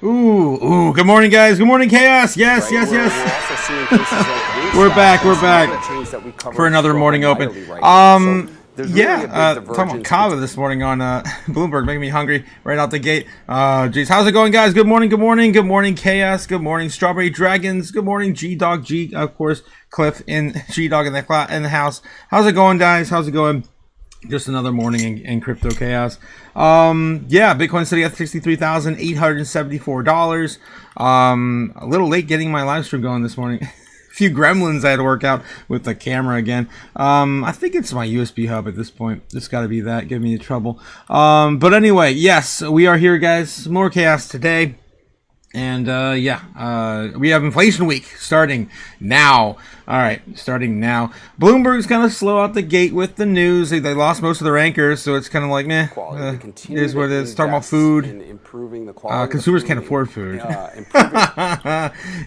Ooh, good morning, guys. Good morning, Chaos. Yes. We're back for another morning open. Talking about kava this morning on Bloomberg, making me hungry right out the gate. Geez, how's it going, guys? Good morning, Chaos. Good morning, Strawberry Dragons. Good morning, G-Dog, of course, Cliff and G-Dog in the house. How's it going, guys? How's it going? Just another morning in Crypto Chaos. Bitcoin sitting at $63,874. A little late getting my live stream going this morning. A few gremlins I had to work out with the camera again. I think it's my USB hub at this point. It's got to be that. Give me trouble. But anyway, yes, we are here, guys. More chaos today. And we have inflation week starting now. All right, starting now. Bloomberg's kind of slow out the gate with the news. They lost most of their anchors, so it's kind of like meh. It is what it is. Talking about food. Consumers can't afford food.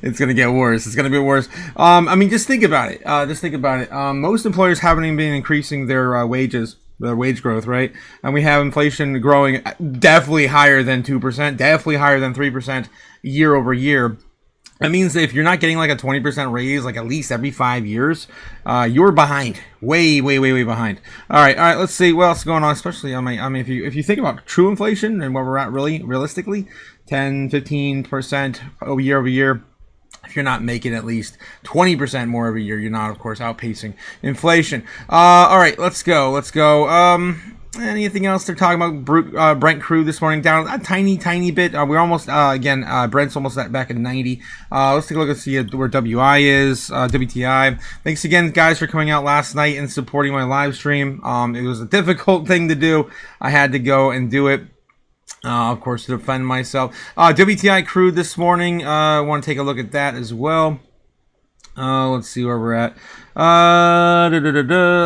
It's gonna get worse. It's gonna get worse. Just think about it. Most employers haven't even been increasing their wages. The wage growth, right? And we have inflation growing definitely higher than 2%, definitely higher than 3% year over year. That means that if you're not getting like a 20% raise, like at least every 5 years, you're behind, way behind. All right, let's see what else is going on. Especially, if you think about true inflation and where we're at, realistically, 10-15% year over year. If you're not making at least 20% more every year, you're not, of course, outpacing inflation. All right, let's go. Anything else they're talking about? Brent crude this morning down a tiny bit. We're almost, Brent's almost back at 90. Let's take a look and see where WI is, WTI. Thanks again, guys, for coming out last night and supporting my live stream. It was a difficult thing to do. I had to go and do it. Of course, to defend myself. WTI crude this morning. I want to take a look at that as well. Let's see where we're at.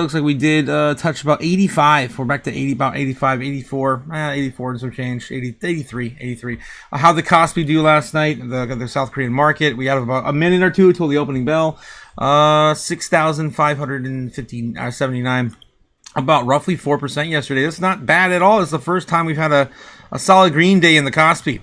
Looks like we did touch about 85. We're back to about 85, 84. 84 and some change. 83. How'd the Kospi do last night? The South Korean market. We had about a minute or two till the opening bell. 6,579. About roughly 4% yesterday. That's not bad at all. It's the first time we've had a solid green day in the Kospi.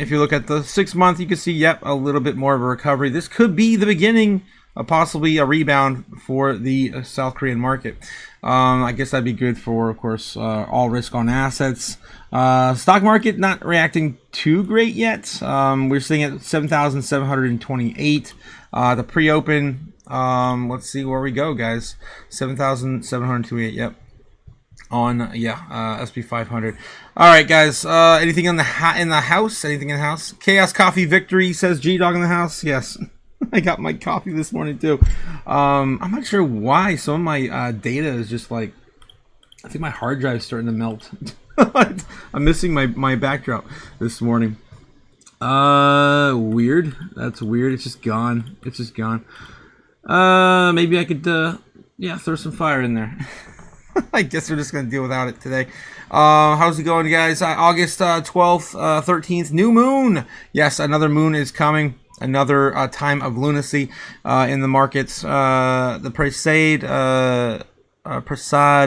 If you look at the 6 month, you can see, a little bit more of a recovery. This could be the beginning of possibly a rebound for the South Korean market. I guess that'd be good for, of course, all risk on assets. Stock market not reacting too great yet. We're sitting at 7,728. The pre-open. Let's see where we go, guys. 7,728. Yep. On SP 500. All right, guys. Anything in the house? Anything in the house? Chaos Coffee Victory, says G-Dog in the house. Yes. I got my coffee this morning too. I'm not sure why some of my data is just like, I think my hard drive is starting to melt. I'm missing my backdrop this morning. Weird. That's weird. It's just gone. Maybe I could throw some fire in there. I guess we're just gonna deal without it today. How's it going, guys? August 12th, 13th, new moon. Yes, another moon is coming. Another time of lunacy in the markets. The Prasad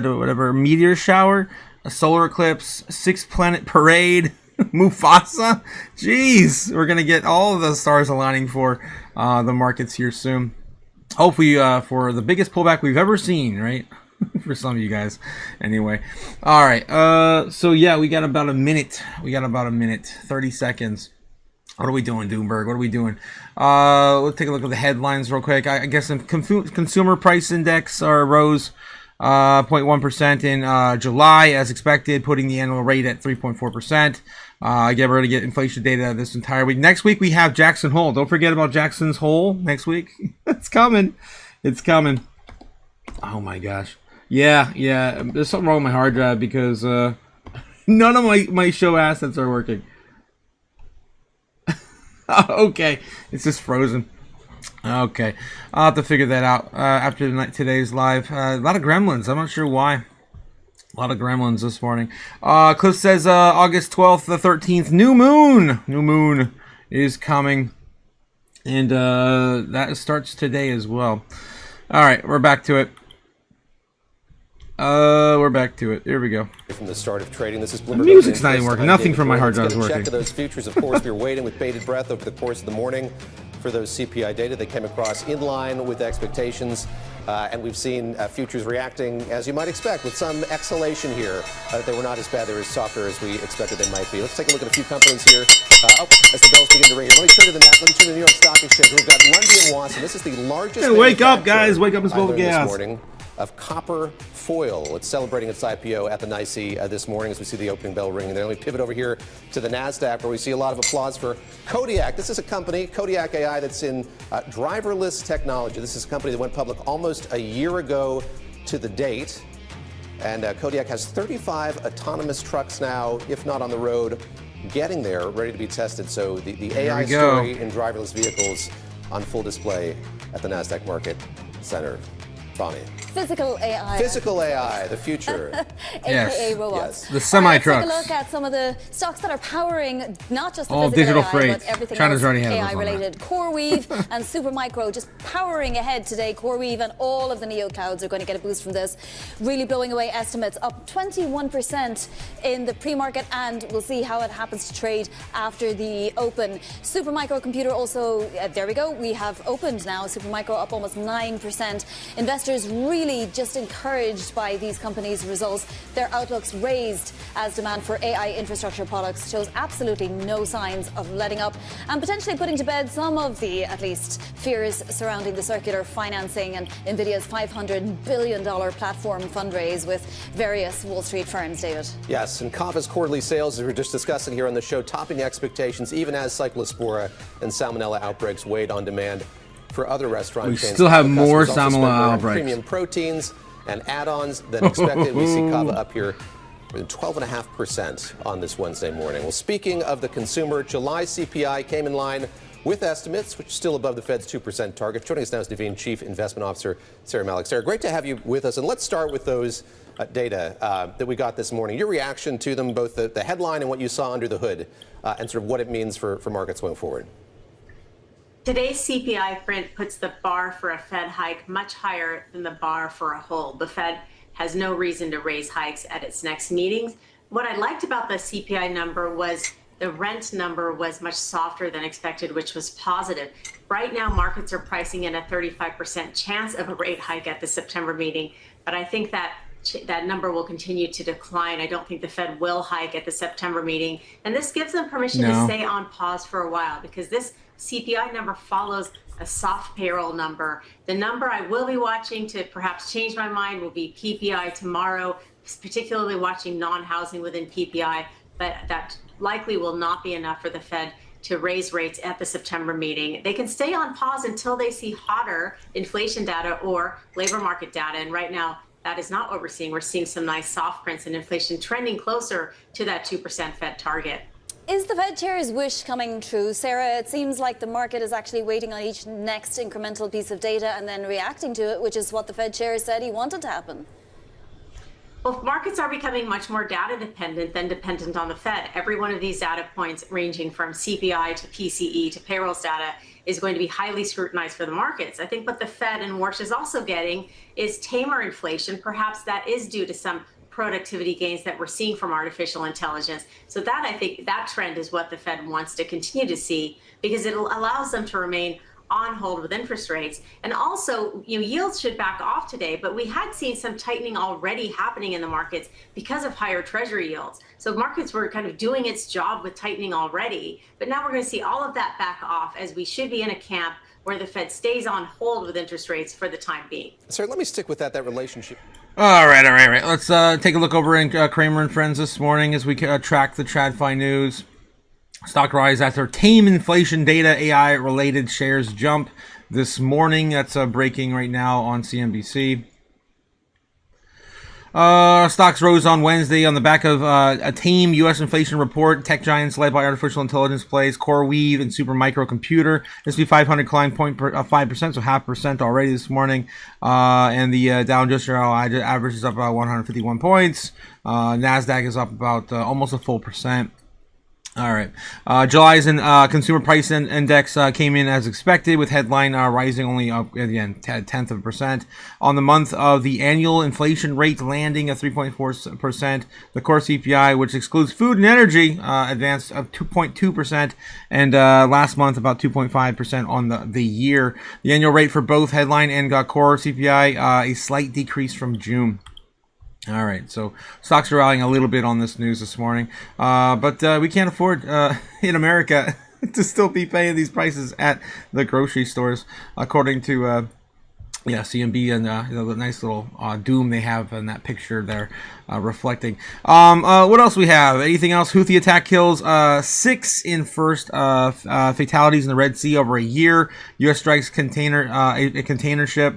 or whatever, meteor shower, a solar eclipse, 6-planet parade, Mufasa. Jeez, we're gonna get all of the stars aligning for the markets here soon. Hopefully for the biggest pullback we've ever seen, right? For some of you guys. Anyway. All right. We got about a minute. 30 seconds. What are we doing, Doomberg? What are we doing? Let's take a look at the headlines real quick. I guess the consumer price index rose 0.1% in July, as expected, putting the annual rate at 3.4%. Again, we're going to get inflation data this entire week. Next week, we have Jackson Hole. Don't forget about Jackson's Hole next week. It's coming. Oh, my gosh. Yeah. There's something wrong with my hard drive because none of my show assets are working. Okay. It's just frozen. Okay. I'll have to figure that out after today's live. A lot of gremlins. I'm not sure why. A lot of gremlins this morning. Cliff says August 12th, the 13th, new moon is coming. And that starts today as well. All right, we're back to it. We're back to it. Here we go. From the start of trading, this is Bloomberg. The music's not even working. Nothing from my hard drive is working. Check of those futures, of course, we were waiting with bated breath over the course of the morning for those CPI data. They came across in line with expectations, and we've seen futures reacting as you might expect, with some exhalation here. They were not as bad; they were as softer as we expected they might be. Let's take a look at a few companies here. As the bells begin to ring. Let me turn to the New York Stock Exchange. We've got Lundy and Wasson. This is the largest. Hey, wake up, guys! Wake up and spill the gas. This morning of Copper Foil. It's celebrating its IPO at the NYSE this morning as we see the opening bell ringing. Then we pivot over here to the NASDAQ, where we see a lot of applause for Kodiak. This is a company, Kodiak AI, that's in driverless technology. This is a company that went public almost a year ago to the date. And Kodiak has 35 autonomous trucks now, if not on the road, getting there, ready to be tested. So the AI story in driverless vehicles on full display at the NASDAQ Market Center. Bonnie. Physical AI. Physical AI, the future. AKA robots. Yes. The semi-trucks. Let's take a look at some of the stocks that are powering not just the all physical digital AI, freight. but everything China's else already had AI-related. CoreWeave and Supermicro just powering ahead today. CoreWeave and all of the neoclouds are going to get a boost from this. Really blowing away estimates, up 21% in the pre-market, and we'll see how it happens to trade after the open. Supermicro Computer also, there we go, we have opened now. Supermicro up almost 9%. Investors really just encouraged by these companies' results. Their outlooks raised as demand for AI infrastructure products shows absolutely no signs of letting up, and potentially putting to bed some of the, at least, fears surrounding the circular financing and NVIDIA's $500 billion platform fundraise with various Wall Street firms, David. Yes, and Kava's quarterly sales, as we were just discussing here on the show, topping expectations, even as cyclospora and salmonella outbreaks weighed on demand for other restaurant chains. We still have more salmonella outbreaks. Premium proteins and add-ons than expected. We see Kava up here more than 12.5% on this Wednesday morning. Well, speaking of the consumer, July CPI came in line with estimates, which is still above the Fed's 2% target. Joining us now is Naveen Chief Investment Officer Sarah Malik. Sarah, great to have you with us. And let's start with those data that we got this morning. Your reaction to them, both the headline and what you saw under the hood, and sort of what it means for markets going forward. Today's CPI print puts the bar for a Fed hike much higher than the bar for a hold. The Fed has no reason to raise hikes at its next meetings. What I liked about the CPI number was the rent number was much softer than expected, which was positive. Right now, markets are pricing in a 35% chance of a rate hike at the September meeting, but I think that number will continue to decline. I don't think the Fed will hike at the September meeting, and this gives them permission to stay on pause for a while, because this CPI number follows a soft payroll number. The number I will be watching to perhaps change my mind will be PPI tomorrow, particularly watching non-housing within PPI, but that likely will not be enough for the Fed to raise rates at the September meeting. They can stay on pause until they see hotter inflation data or labor market data, and right now that is not what we're seeing. We're seeing some nice soft prints and inflation trending closer to that 2% Fed target. Is the Fed chair's wish coming true, Sarah? It seems like the market is actually waiting on each next incremental piece of data and then reacting to it, which is what the Fed chair said he wanted to happen. Well, markets are becoming much more data dependent than dependent on the Fed. Every one of these data points, ranging from CPI to PCE to payrolls data, is going to be highly scrutinized for the markets. I think what the Fed and Warsh is also getting is tamer inflation. Perhaps that is due to some productivity gains that we're seeing from artificial intelligence. So that, I think, that trend is what the Fed wants to continue to see, because it allows them to remain on hold with interest rates. And also, yields should back off today, but we had seen some tightening already happening in the markets because of higher treasury yields. So markets were kind of doing its job with tightening already, but now we're going to see all of that back off, as we should be in a camp where the Fed stays on hold with interest rates for the time being. Sir, let me stick with that relationship. All right. Let's take a look over in Kramer and Friends this morning as we track the TradFi news. Stock rise after tame inflation data, AI-related shares jump this morning. That's breaking right now on CNBC. Stocks rose on Wednesday on the back of a tame U.S. inflation report. Tech giants led by artificial intelligence plays, CoreWeave and Supermicro Computer. S&P 500 climbed 0.5%, so 0.5% already this morning. And the Dow Industrial average is up about 151 points. NASDAQ is up about almost a full percent. All right. July's consumer price index came in as expected, with headline rising only up again 0.1%. On the month of the annual inflation rate landing at 3.4%. The core CPI, which excludes food and energy, advanced up 2.2%, and last month about 2.5% on the year. The annual rate for both headline and core CPI a slight decrease from June. All right, so stocks are rallying a little bit on this news this morning, but we can't afford in America to still be paying these prices at the grocery stores, according to CNB and the nice little doom they have in that picture there reflecting. What else we have? Anything else? Houthi attack kills 6 in first fatalities in the Red Sea over a year. U.S. strikes a container ship.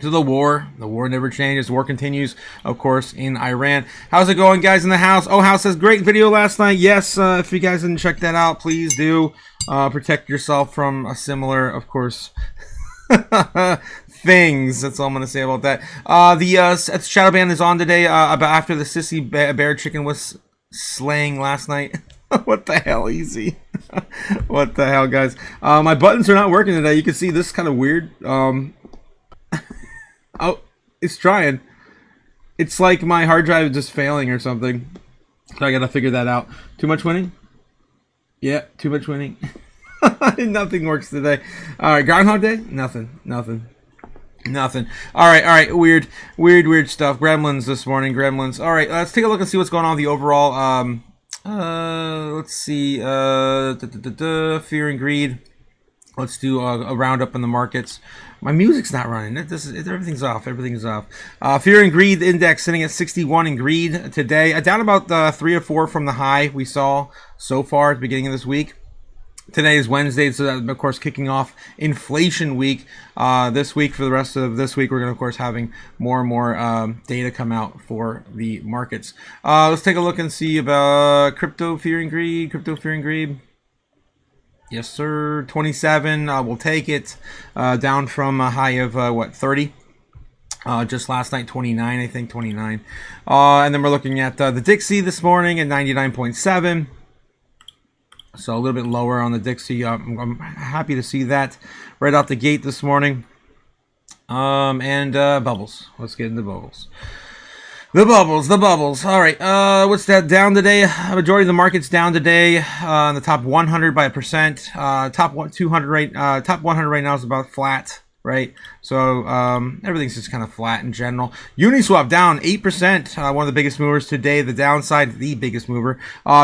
To the war. The war never changes. The war continues, of course, in Iran. How's it going, guys, in the house? Oh, House says, great video last night. Yes, if you guys didn't check that out, please do. Protect yourself from a similar, of course, things. That's all I'm going to say about that. The shadow ban is on today about after the sissy bear chicken was slaying last night. What the hell, easy. What the hell, guys. My buttons are not working today. You can see this is kind of weird. Oh, it's trying. It's like my hard drive is just failing or something. So I gotta figure that out. Too much winning? Yeah, too much winning. Nothing works today. Alright, Groundhog Day? Nothing. Alright, weird stuff. Gremlins this morning, gremlins. Alright, let's take a look and see what's going on with the overall, let's see, fear and greed. Let's do a roundup in the markets. My music's not running. Everything's off. Fear and greed index sitting at 61 in greed today. Down about 3 or 4 from the high we saw so far at the beginning of this week. Today is Wednesday, so that, of course, kicking off inflation week. This week, for the rest of this week, we're going to, of course, having more and more data come out for the markets. Let's take a look and see about crypto fear and greed. Yes, sir. 27. We'll take it. Down from a high of, 30? Just last night, 29, I think, 29. And then we're looking at the Dixie this morning at 99.7. So a little bit lower on the Dixie. I'm happy to see that right out the gate this morning. And bubbles. Let's get into bubbles. The bubbles. All right. What's that down today? Majority of the market's down today. On the top 100 by 1%. Top 200 top 100 right now is about flat, right? So everything's just kind of flat in general. Uniswap down 8%. One of the biggest movers today. The downside, the biggest mover.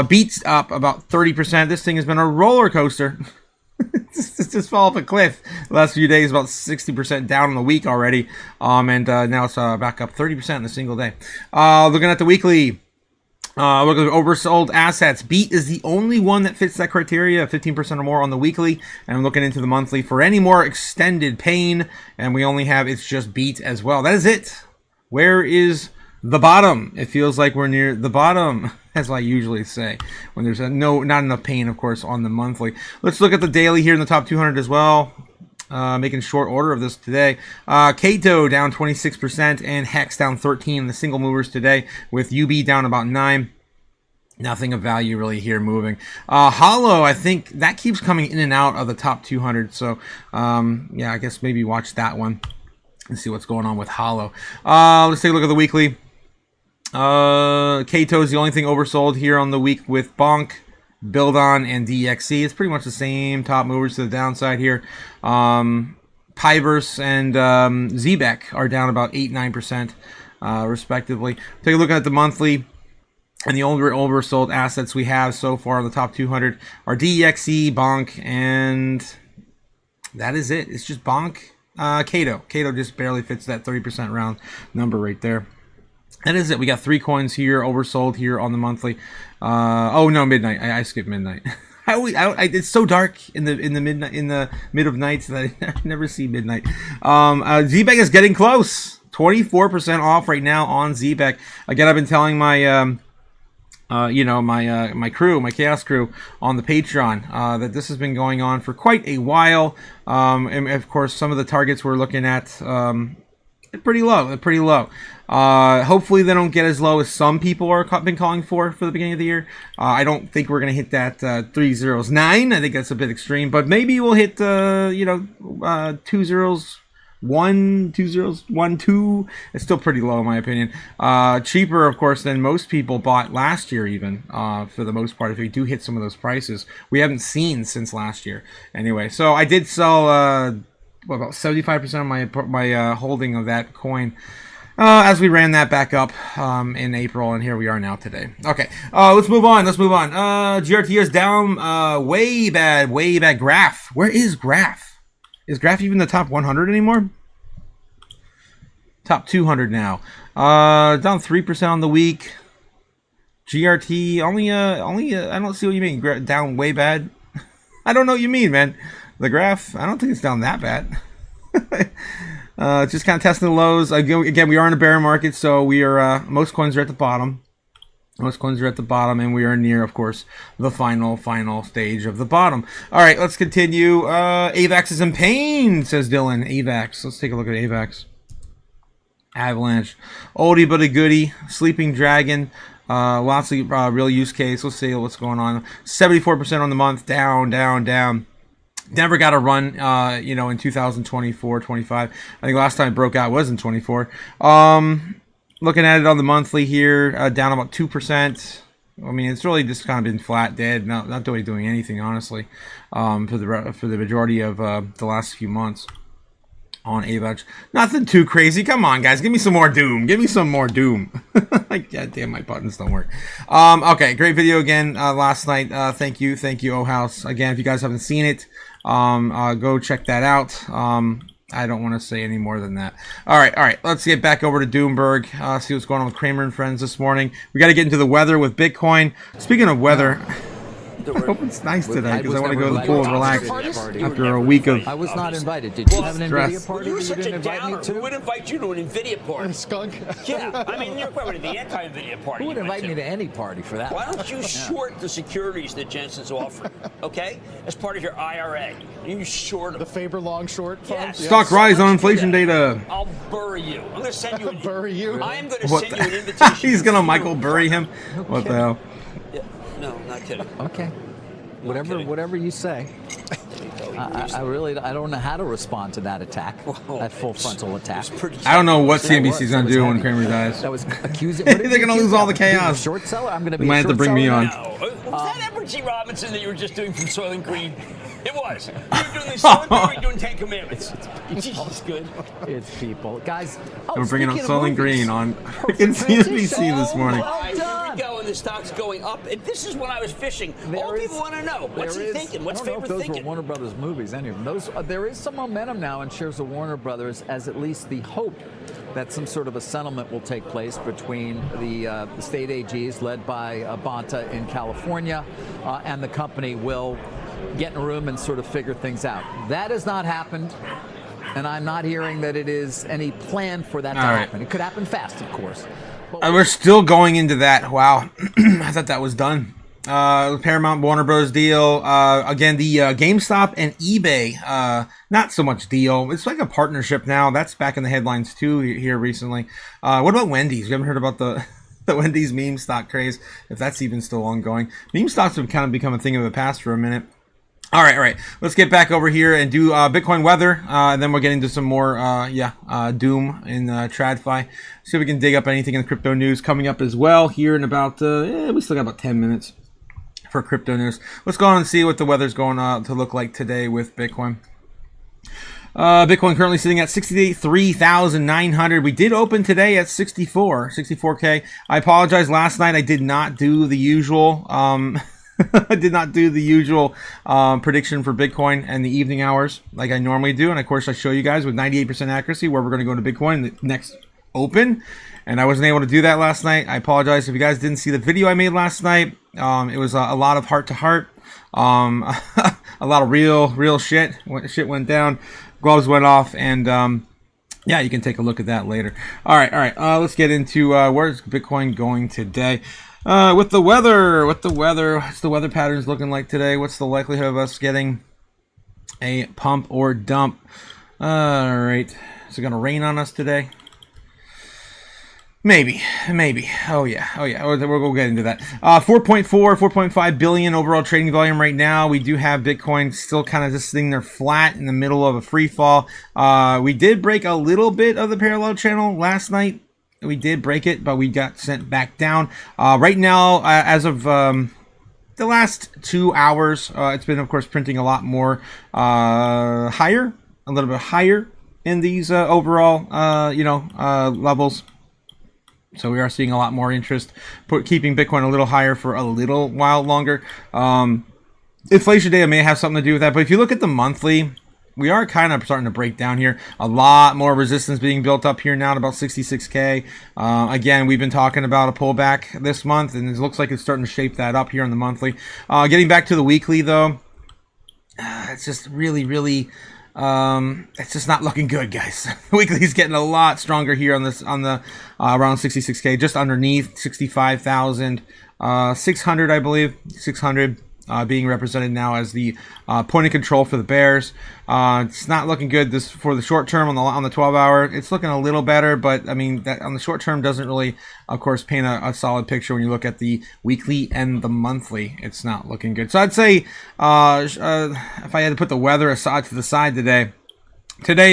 Beats up about 30%. This thing has been a roller coaster. It's just fell off a cliff the last few days, about 60% down in the week already, and now it's back up 30% in a single day. Looking at the weekly, looking at oversold assets. Beat is the only one that fits that criteria, 15% or more on the weekly, and I'm looking into the monthly for any more extended pain, and we only have it's just Beat as well. That is it. Where is the bottom? It feels like we're near the bottom. That's what I usually say when there's not enough pain, of course, on the monthly. Let's look at the daily here in the top 200 as well. Making short order of this today. Kato down 26% and Hex down 13 in the single movers today, with UB down about 9. Nothing of value really here moving. Hollow, I think that keeps coming in and out of the top 200. So, yeah, I guess maybe watch that one and see what's going on with Hollow. Let's take a look at the weekly. Kato is the only thing oversold here on the week, with Bonk, Build On, and DXC. It's pretty much the same top movers to the downside here. Pyverse and Zbeck are down about 8-9% respectively. Take a look at the monthly, and the older oversold assets we have so far on the top 200 are DXC, Bonk, and that is it. It's just Bonk, Kato. Kato just barely fits that 30% round number right there. That is it. We got 3 coins here, oversold here on the monthly. Oh no, midnight. I skipped midnight. It's so dark in the mid of nights that I never see midnight. Zbeck is getting close. 24% off right now on Zbeck. Again, I've been telling my my crew, my chaos crew on the Patreon, that this has been going on for quite a while. And of course, some of the targets we're looking at pretty low. They're pretty low. Hopefully they don't get as low as some people are been calling for the beginning of the year. I don't think we're gonna hit that 309. I think that's a bit extreme, but maybe we'll hit 2 zeros. 1, 2 zeros, 1, 2. It's still pretty low in my opinion. Cheaper, of course, than most people bought last year, even for the most part. If we do hit some of those prices, we haven't seen since last year. Anyway, so I did sell about 75% of my holding of that coin. As we ran that back up in April, and here we are now today. Okay, let's move on. GRT is down. Way bad graph. Where is graph? Is graph even the top 100 anymore? Top 200 now. Down 3% on the week. GRT only. I don't see what you mean. Down way bad. I don't know what you mean, man. The graph. I don't think it's down that bad. Just kind of testing the lows. Again, we are in a bear market, so we are. Most coins are at the bottom. And we are near, of course, the final stage of the bottom. All right, let's continue. AVAX is in pain, says Dylan. AVAX. Let's take a look at AVAX. Avalanche. Oldie but a goodie. Sleeping Dragon. Lots of real use case. Let's see what's going on. 74% on the month. Down. Never got a run, in 2024, 25. I think last time it broke out was in 24. Looking at it on the monthly here, down about 2%. I mean, it's really just kind of been flat, dead, not really doing anything, honestly, for the majority of the last few months on AVAX. Nothing too crazy. Come on, guys, give me some more Doom. Like, God damn, my buttons don't work. Okay, great video again last night. Thank you, O House. Again, if you guys haven't seen it, go check that out. I don't want to say any more than that. All right. Let's get back over to Doomberg. See what's going on with Kramer and friends this morning. We got to get into the weather with Bitcoin. Speaking of weather, I hope it's nice today because I want to go to the pool and relax after a week of I was not invited. Did you have an stress. NVIDIA party? You're that you such didn't a invite downer. me to? Who would invite you to an NVIDIA party? Skunk. Yeah, I mean, you're probably the anti-NVIDIA party. Who would you went invite me to any party for that? Why don't you short the securities that Jensen's offering, okay? As part of your IRA. You short them. The Faber long short fund. Yes. stock rise on inflation data. I'll bury you. I'm going to send you an Bury you? I am going to What send the- you an invitation. He's gonna Michael bury him. What the hell? Yeah, no, not kidding. Okay. kidding. Whatever you say. I really don't know how to respond to that attack, that full frontal attack. I don't know what CNBC's gonna do when Kramer dies. That was accusing. They're gonna lose all the chaos. Short seller. I'm going to You be. might have to bring me on. No. Was that Edward G. Robinson that you were just doing from Soylent Green? It was. You were doing the Soylent Green, or you were doing Ten Commandments? It's good. It's people, guys. We're bringing up speaking of Soylent movies, Green on perfect CNBC transition. this morning. Well Here done. we go, and the stock's going up. And this is when I was fishing. All people want to know, what's he thinking? What's I don't know Faber if those thinking? were Warner Brothers movies, any of them. There is some momentum now in shares of Warner Brothers, as at least the hope that some sort of a settlement will take place between the state AGs led by Bonta in California and the company will get in a room and sort of figure things out. That has not happened, and I'm not hearing that it is any plan for that to happen. It could happen fast, of course. But We're still going into that. Wow. I thought that was done. Paramount Warner Bros. Deal. Again, the GameStop and eBay. Not so much deal. It's like a partnership now. That's back in the headlines too here recently. What about Wendy's? You haven't heard about the Wendy's meme stock craze? If that's even still ongoing. Meme stocks have kind of become a thing of the past for a minute. All right. Let's get back over here and do Bitcoin weather, and then we'll get into some more, Doom in TradFi. See if we can dig up anything in the crypto news coming up as well here in about, we still got about 10 minutes for crypto news. Let's go on and see what the weather's going to look like today with Bitcoin. Bitcoin currently sitting at 63,900. We did open today at 64K. I apologize. Last night I did not do the usual, prediction for Bitcoin and the evening hours like I normally do. And of course I show you guys with 98% accuracy where we're going to go to Bitcoin in the next open. And I wasn't able to do that last night. I apologize if you guys didn't see the video I made last night. It was a lot of heart to heart. A lot of real shit. Shit went down. Gloves went off. And yeah, you can take a look at that later. All right. Let's get into where's Bitcoin going today. With the weather, what's the weather patterns looking like today? What's the likelihood of us getting a pump or dump? All right. Is it going to rain on us today? Maybe. Oh yeah. We'll get into that. 4.5 billion overall trading volume right now. We do have Bitcoin still kind of just sitting there flat in the middle of a free fall. We did break a little bit of the parallel channel last night. We did break it, but we got sent back down. Right now, as of the last 2 hours, it's been, of course, printing a lot more higher, a little bit higher in these overall, levels. So we are seeing a lot more interest, keeping Bitcoin a little higher for a little while longer. Inflation data may have something to do with that. But if you look at the monthly, we are kind of starting to break down here. A lot more resistance being built up here now at about 66K. Again, we've been talking about a pullback this month, and it looks like it's starting to shape that up here on the monthly. Getting back to the weekly, though, it's just really... it's just not looking good, guys. Weekly's getting a lot stronger here on this, on the around 66K, just underneath 65,600, I believe. 600 being represented now as the point of control for the bears. It's not looking good this for the short term on the 12-hour. It's looking a little better, but I mean that on the short term doesn't really, of course, paint a solid picture when you look at the weekly and the monthly. It's not looking good. So I'd say if I had to put the weather aside to the side today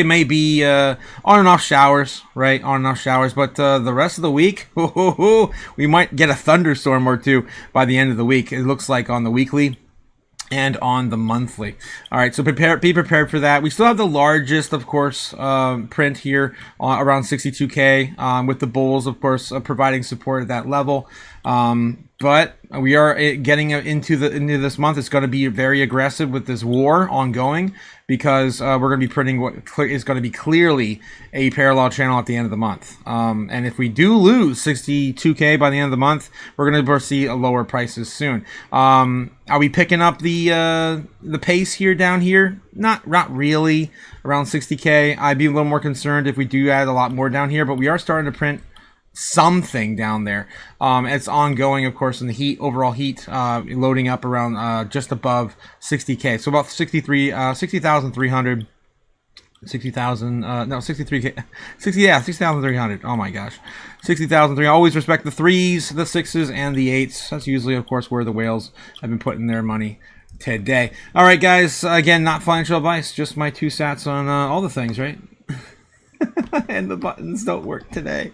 may be on and off showers, right? On and off showers, but the rest of the week, we might get a thunderstorm or two by the end of the week. It looks like on the weekly and on the monthly. All right, so be prepared for that. We still have the largest, of course, print here around 62K, with the bulls, of course, providing support at that level. But we are getting into this month. It's going to be very aggressive with this war ongoing, because we're going to be printing what is going to be clearly a parallel channel at the end of the month. And if we do lose 62K by the end of the month, we're going to see lower prices soon. Are we picking up the pace here down here? Not really. Around 60K. I'd be a little more concerned if we do add a lot more down here, but we are starting to print something down there. It's ongoing, of course, in the overall heat, loading up around just above 60K. So about 60,300. 60,300. 60,300. Oh my gosh. 60,300. Always respect the 3s, the 6s, and the 8s. That's usually, of course, where the whales have been putting their money today. All right, guys. Again, not financial advice, just my 2 cents on all the things, right? And the buttons don't work today.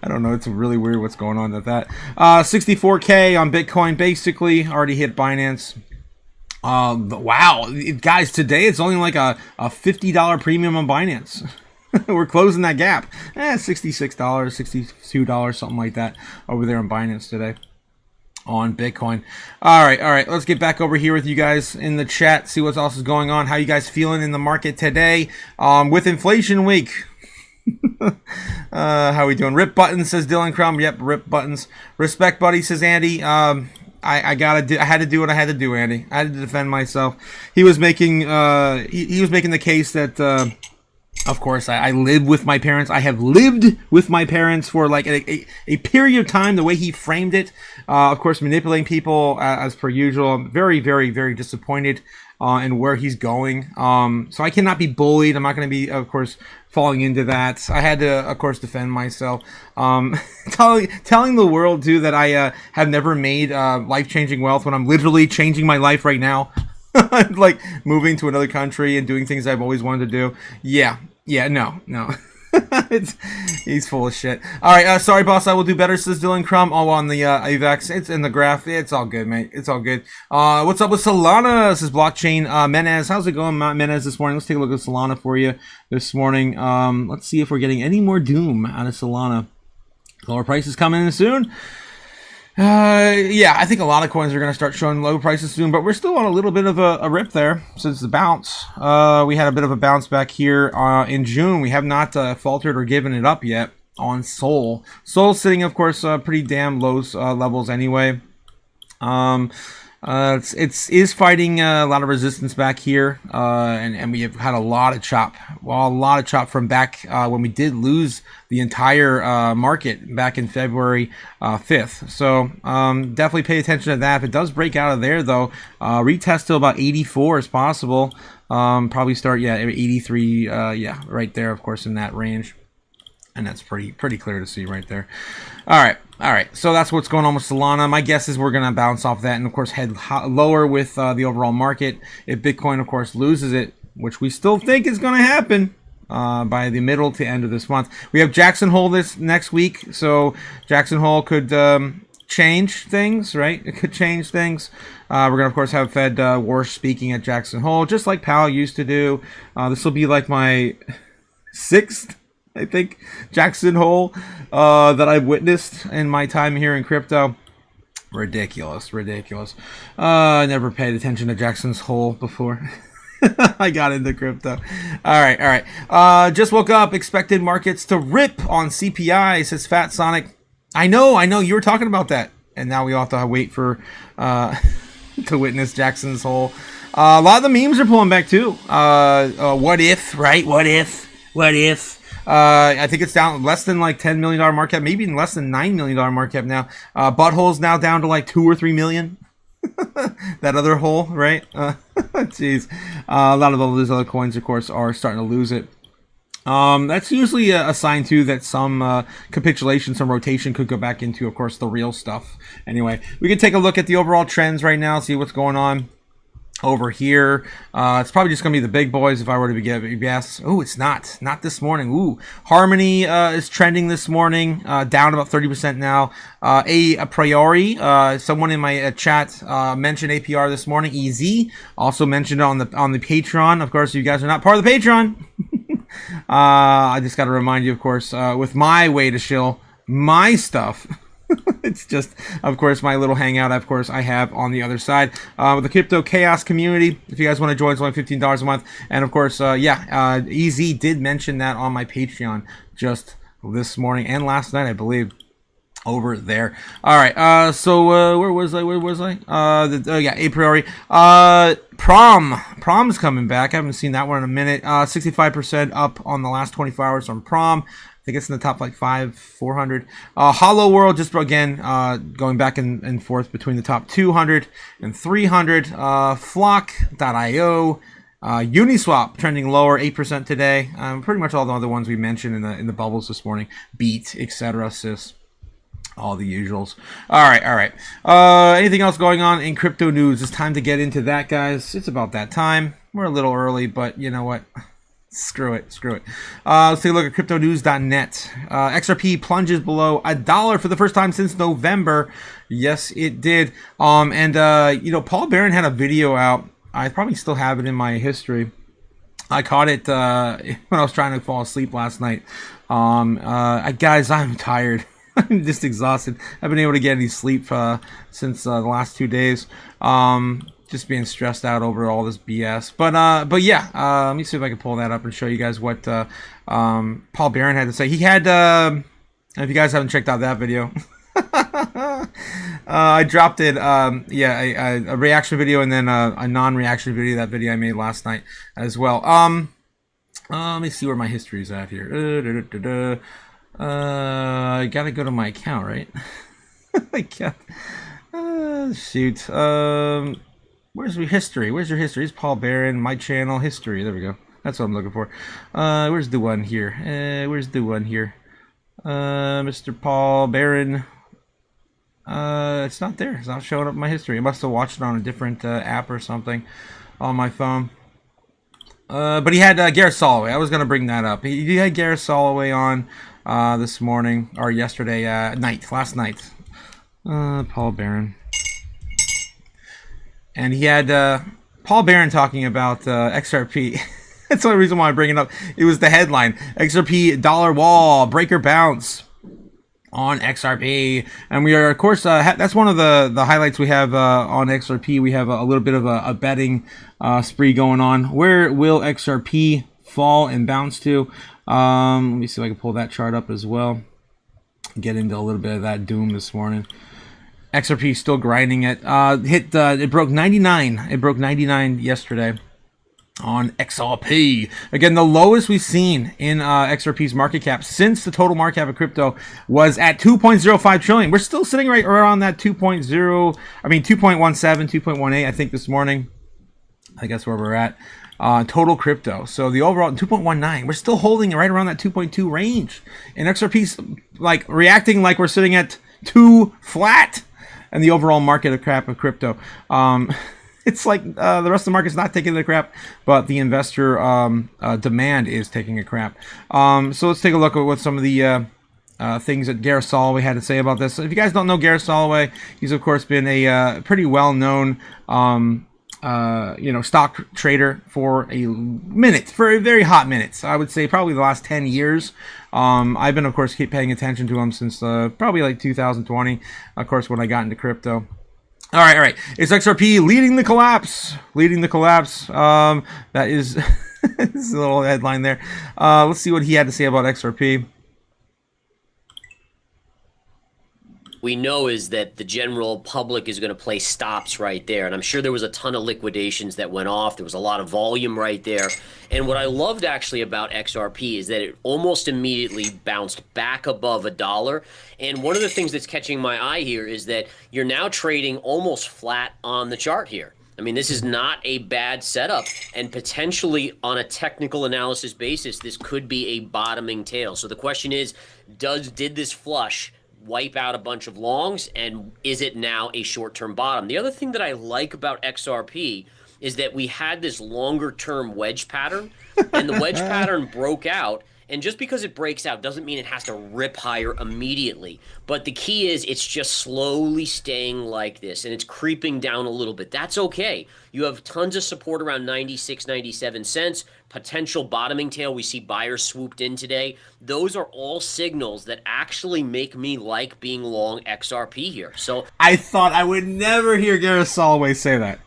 I don't know. It's really weird what's going on with that. 64K on Bitcoin, basically. Already hit Binance. Wow. Guys, today it's only like a $50 premium on Binance. We're closing that gap. $66, $62, something like that over there on Binance today on Bitcoin. All right. Let's get back over here with you guys in the chat. See what else is going on. How you guys feeling in the market today with inflation week? How we doing? Rip buttons, says Dylan Crumb. Yep, rip buttons. Respect, buddy, says Andy. I had to do what I had to do, Andy. I had to defend myself. He was making he was making the case that of course I live with my parents. I have lived with my parents for like a period of time. The way he framed it, of course, manipulating people as per usual. I'm very, very, very disappointed in where he's going. So I cannot be bullied. I'm not going to be, of course, falling into that. I had to, of course, defend myself. Telling the world, too, that I have never made life-changing wealth when I'm literally changing my life right now. Like moving to another country and doing things I've always wanted to do. Yeah, no. He's full of shit. All right, sorry, boss. I will do better, says Dylan Crumb. All on the AVAX. It's in the graph. It's all good, mate. It's all good. What's up with Solana? This is Blockchain. Menez, how's it going, Menez, this morning? Let's take a look at Solana for you this morning. Let's see if we're getting any more doom out of Solana. Lower prices coming in soon. Yeah, I think a lot of coins are going to start showing low prices soon, but we're still on a little bit of a rip there since the bounce. We had a bit of a bounce back here in June. We have not faltered or given it up yet on Sol. Sol's sitting, of course, pretty damn low levels anyway. It is fighting a lot of resistance back here, and we have had a lot of chop. Well, a lot of chop from back when we did lose the entire market back in February 5th. So definitely pay attention to that. If it does break out of there, though, retest to about 84 is possible. Probably start, 83, right there, of course, in that range. And that's pretty clear to see right there. All right. So that's what's going on with Solana. My guess is we're going to bounce off that and, of course, head lower with the overall market. If Bitcoin, of course, loses it, which we still think is going to happen by the middle to end of this month. We have Jackson Hole this next week. So Jackson Hole could change things, right? It could change things. We're going to, of course, have Fed Warsh speaking at Jackson Hole, just like Powell used to do. This will be like my 6th, I think, Jackson Hole that I've witnessed in my time here in crypto. Ridiculous. I never paid attention to Jackson's Hole before. I got into crypto. All right. Just woke up. Expected markets to rip on CPI, says Fat Sonic. I know. You were talking about that. And now we all have to wait for to witness Jackson's Hole. A lot of the memes are pulling back too. What if, right? What if? I think it's down less than like $10 million market cap, maybe even less than $9 million market cap now. Butthole's now down to like 2 or 3 million. That other hole, right? Jeez. A lot of all those other coins, of course, are starting to lose it. That's usually a sign too that some capitulation, some rotation could go back into, of course, the real stuff. Anyway, we can take a look at the overall trends right now, see what's going on over here. It's probably just gonna be the big boys if I were to guess. Oh, it's not this morning. Ooh, Harmony is trending this morning, down about 30% now. A priori, someone in my chat mentioned APR this morning. EZ also mentioned it on the Patreon. Of course, you guys are not part of the Patreon. I just got to remind you, of course, with my way to shill my stuff. It's just, of course, my little hangout, of course, I have on the other side. With the Crypto Chaos community, if you guys want to join, it's only $15 a month. And, of course, EZ did mention that on my Patreon just this morning and last night, I believe, over there. All right, so where was I? A priori. Prom's coming back. I haven't seen that one in a minute. 65% up on the last 24 hours on Prom. I think it's in the top like 400. Hollow World just again going back and forth between the top 200 and 300. Flock.io, Uniswap trending lower 8% today. Pretty much all the other ones we mentioned in the bubbles this morning. Beat, etc. Sys. All the usuals. All right. Anything else going on in crypto news? It's time to get into that, guys. It's about that time. We're a little early, but you know what? Screw it. Let's take a look at cryptonews.net. XRP plunges below $1 for the first time since November. Yes, it did. Paul Barron had a video out. I probably still have it in my history. I caught it when I was trying to fall asleep last night. Guys, I'm tired. I'm just exhausted. I haven't been able to get any sleep since the last 2 days. Just being stressed out over all this BS. But yeah, let me see if I can pull that up and show you guys what Paul Barron had to say. He had, if you guys haven't checked out that video, I dropped it, a reaction video and then a non-reaction video, that video I made last night as well. Let me see where my history is at here. I gotta go to my account, right? I can't. Shoot. Where's your history? It's Paul Barron, my channel, history. There we go. That's what I'm looking for. Where's the one here? Mr. Paul Barron. It's not there. It's not showing up in my history. I must have watched it on a different app or something on my phone. But he had Gareth Soloway. I was going to bring that up. He had Gareth Soloway on this morning, or yesterday last night. Paul Barron. And he had Paul Barron talking about XRP. That's the only reason why I bring it up. It was the headline. XRP dollar wall, breaker bounce on XRP. And we are, of course, that's one of the highlights we have on XRP. We have a little bit of a betting spree going on. Where will XRP fall and bounce to? Let me see if I can pull that chart up as well. Get into a little bit of that doom this morning. XRP still grinding it. It broke 99. It broke 99 yesterday on XRP. Again, the lowest we've seen in XRP's market cap since the total market cap of crypto was at 2.05 trillion. We're still sitting right around that 2.17, 2.18, I think this morning. I think that's where we're at. total crypto. So the overall 2.19, we're still holding right around that 2.2 range. And XRP's like reacting like we're sitting at 2 flat. And the overall market of crap of crypto. It's like the rest of the market's not taking the crap, but the investor demand is taking a crap. So let's take a look at what some of the things that Gareth Soloway had to say about this. So if you guys don't know Gareth Soloway, he's of course been a pretty well-known stock trader for a minute, for a very hot minute. So I would say probably the last 10 years. I've been, of course, keep paying attention to him since probably like 2020, of course, when I got into crypto. All right. Is XRP leading the collapse? Leading the collapse. That is, this is a little headline there. Let's see what he had to say about XRP. We know is that the general public is going to play stops right there. And I'm sure there was a ton of liquidations that went off. There was a lot of volume right there. And what I loved actually about XRP is that it almost immediately bounced back above $1. And one of the things that's catching my eye here is that you're now trading almost flat on the chart here. I mean, this is not a bad setup, and potentially on a technical analysis basis, this could be a bottoming tail. So the question is, did this flush wipe out a bunch of longs, and is it now a short-term bottom? The other thing that I like about XRP is that we had this longer-term wedge pattern, and the wedge pattern broke out, and just because it breaks out doesn't mean it has to rip higher immediately. But the key is it's just slowly staying like this, and it's creeping down a little bit. That's okay. You have tons of support around 96, 97 cents. Potential bottoming tail. We see buyers swooped in today. Those are all signals that actually make me like being long XRP here. So I thought I would never hear Gareth Soloway say that.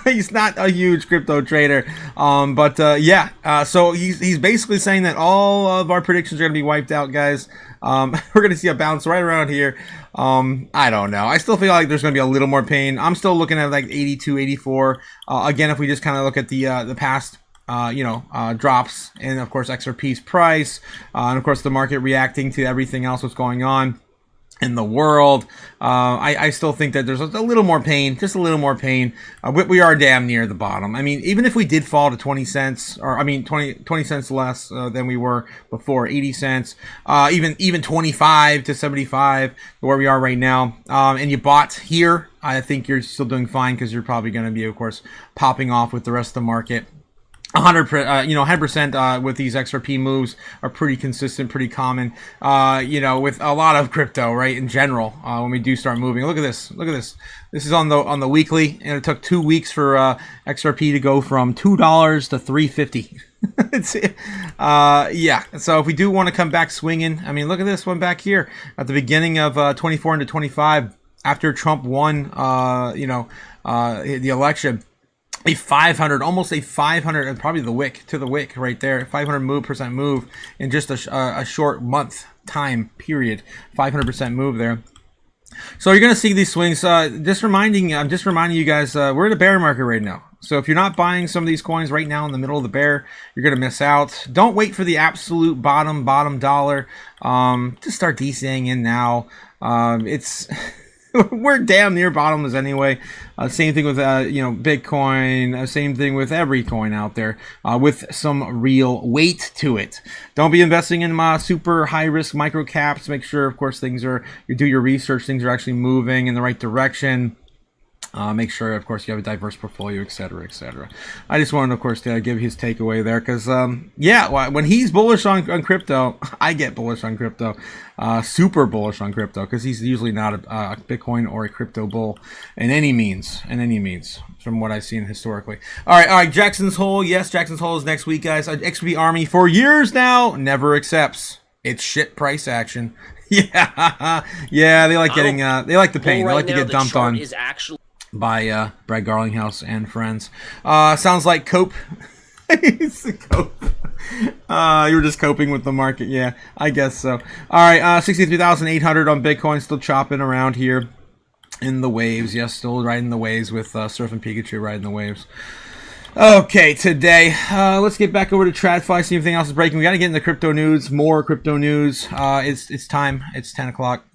He's not a huge crypto trader, so he's basically saying that all of our predictions are going to be wiped out, guys. We're going to see a bounce right around here. I don't know. I still feel like there's going to be a little more pain. I'm still looking at like 82, 84. Again, if we just kind of look at the past drops, and of course XRP's price, and of course the market reacting to everything else that's going on in the world, I still think that there's a little more pain, just a little more pain. We are damn near the bottom. I mean, even if we did fall to 20 cents, or I mean 20 cents less than we were before, 80 cents, even 25 to 75, where we are right now, and you bought here, I think you're still doing fine, because you're probably going to be, of course, popping off with the rest of the market. 100%, with these XRP moves are pretty consistent, pretty common, with a lot of crypto, right, in general, when we do start moving. Look at this. This is on the weekly, and it took 2 weeks for XRP to go from $2 to $3.50. So if we do want to come back swinging, I mean, look at this one back here at the beginning of 24 into 25, after Trump won, the election. Almost a 500, and probably the wick to the wick right there, 500% move in just a short month time period, 500% move there. So you're going to see these swings. I'm just reminding you guys, we're in a bear market right now. So if you're not buying some of these coins right now in the middle of the bear, you're going to miss out. Don't wait for the absolute bottom dollar. Just start DCing in now. We're damn near bottomless anyway. Same thing with Bitcoin. Same thing with every coin out there, with some real weight to it. Don't be investing in super high risk micro caps. Make sure, of course, you do your research. Things are actually moving in the right direction. Make sure, of course, you have a diverse portfolio, etc., etc. I just wanted, of course, to give his takeaway there, because, when he's bullish on crypto, I get bullish on crypto, super bullish on crypto, because he's usually not a Bitcoin or a crypto bull in any means, from what I've seen historically. All right, Jackson's Hole. Yes, Jackson's Hole is next week, guys. XRP Army, for years now, never accepts. It's shit price action. Yeah, they like getting, they like the pain. They like to get dumped on by Brad Garlinghouse and friends. Sounds like cope. Cope. You were just coping with the market. Yeah, I guess so. All right, 63,800 on Bitcoin, still chopping around here in the waves. Yes, still riding the waves with Surfing Pikachu riding the waves. Okay, today, let's get back over to TradFi, see if anything else is breaking. We got to get into crypto news, more crypto news. It's time. It's 10 o'clock.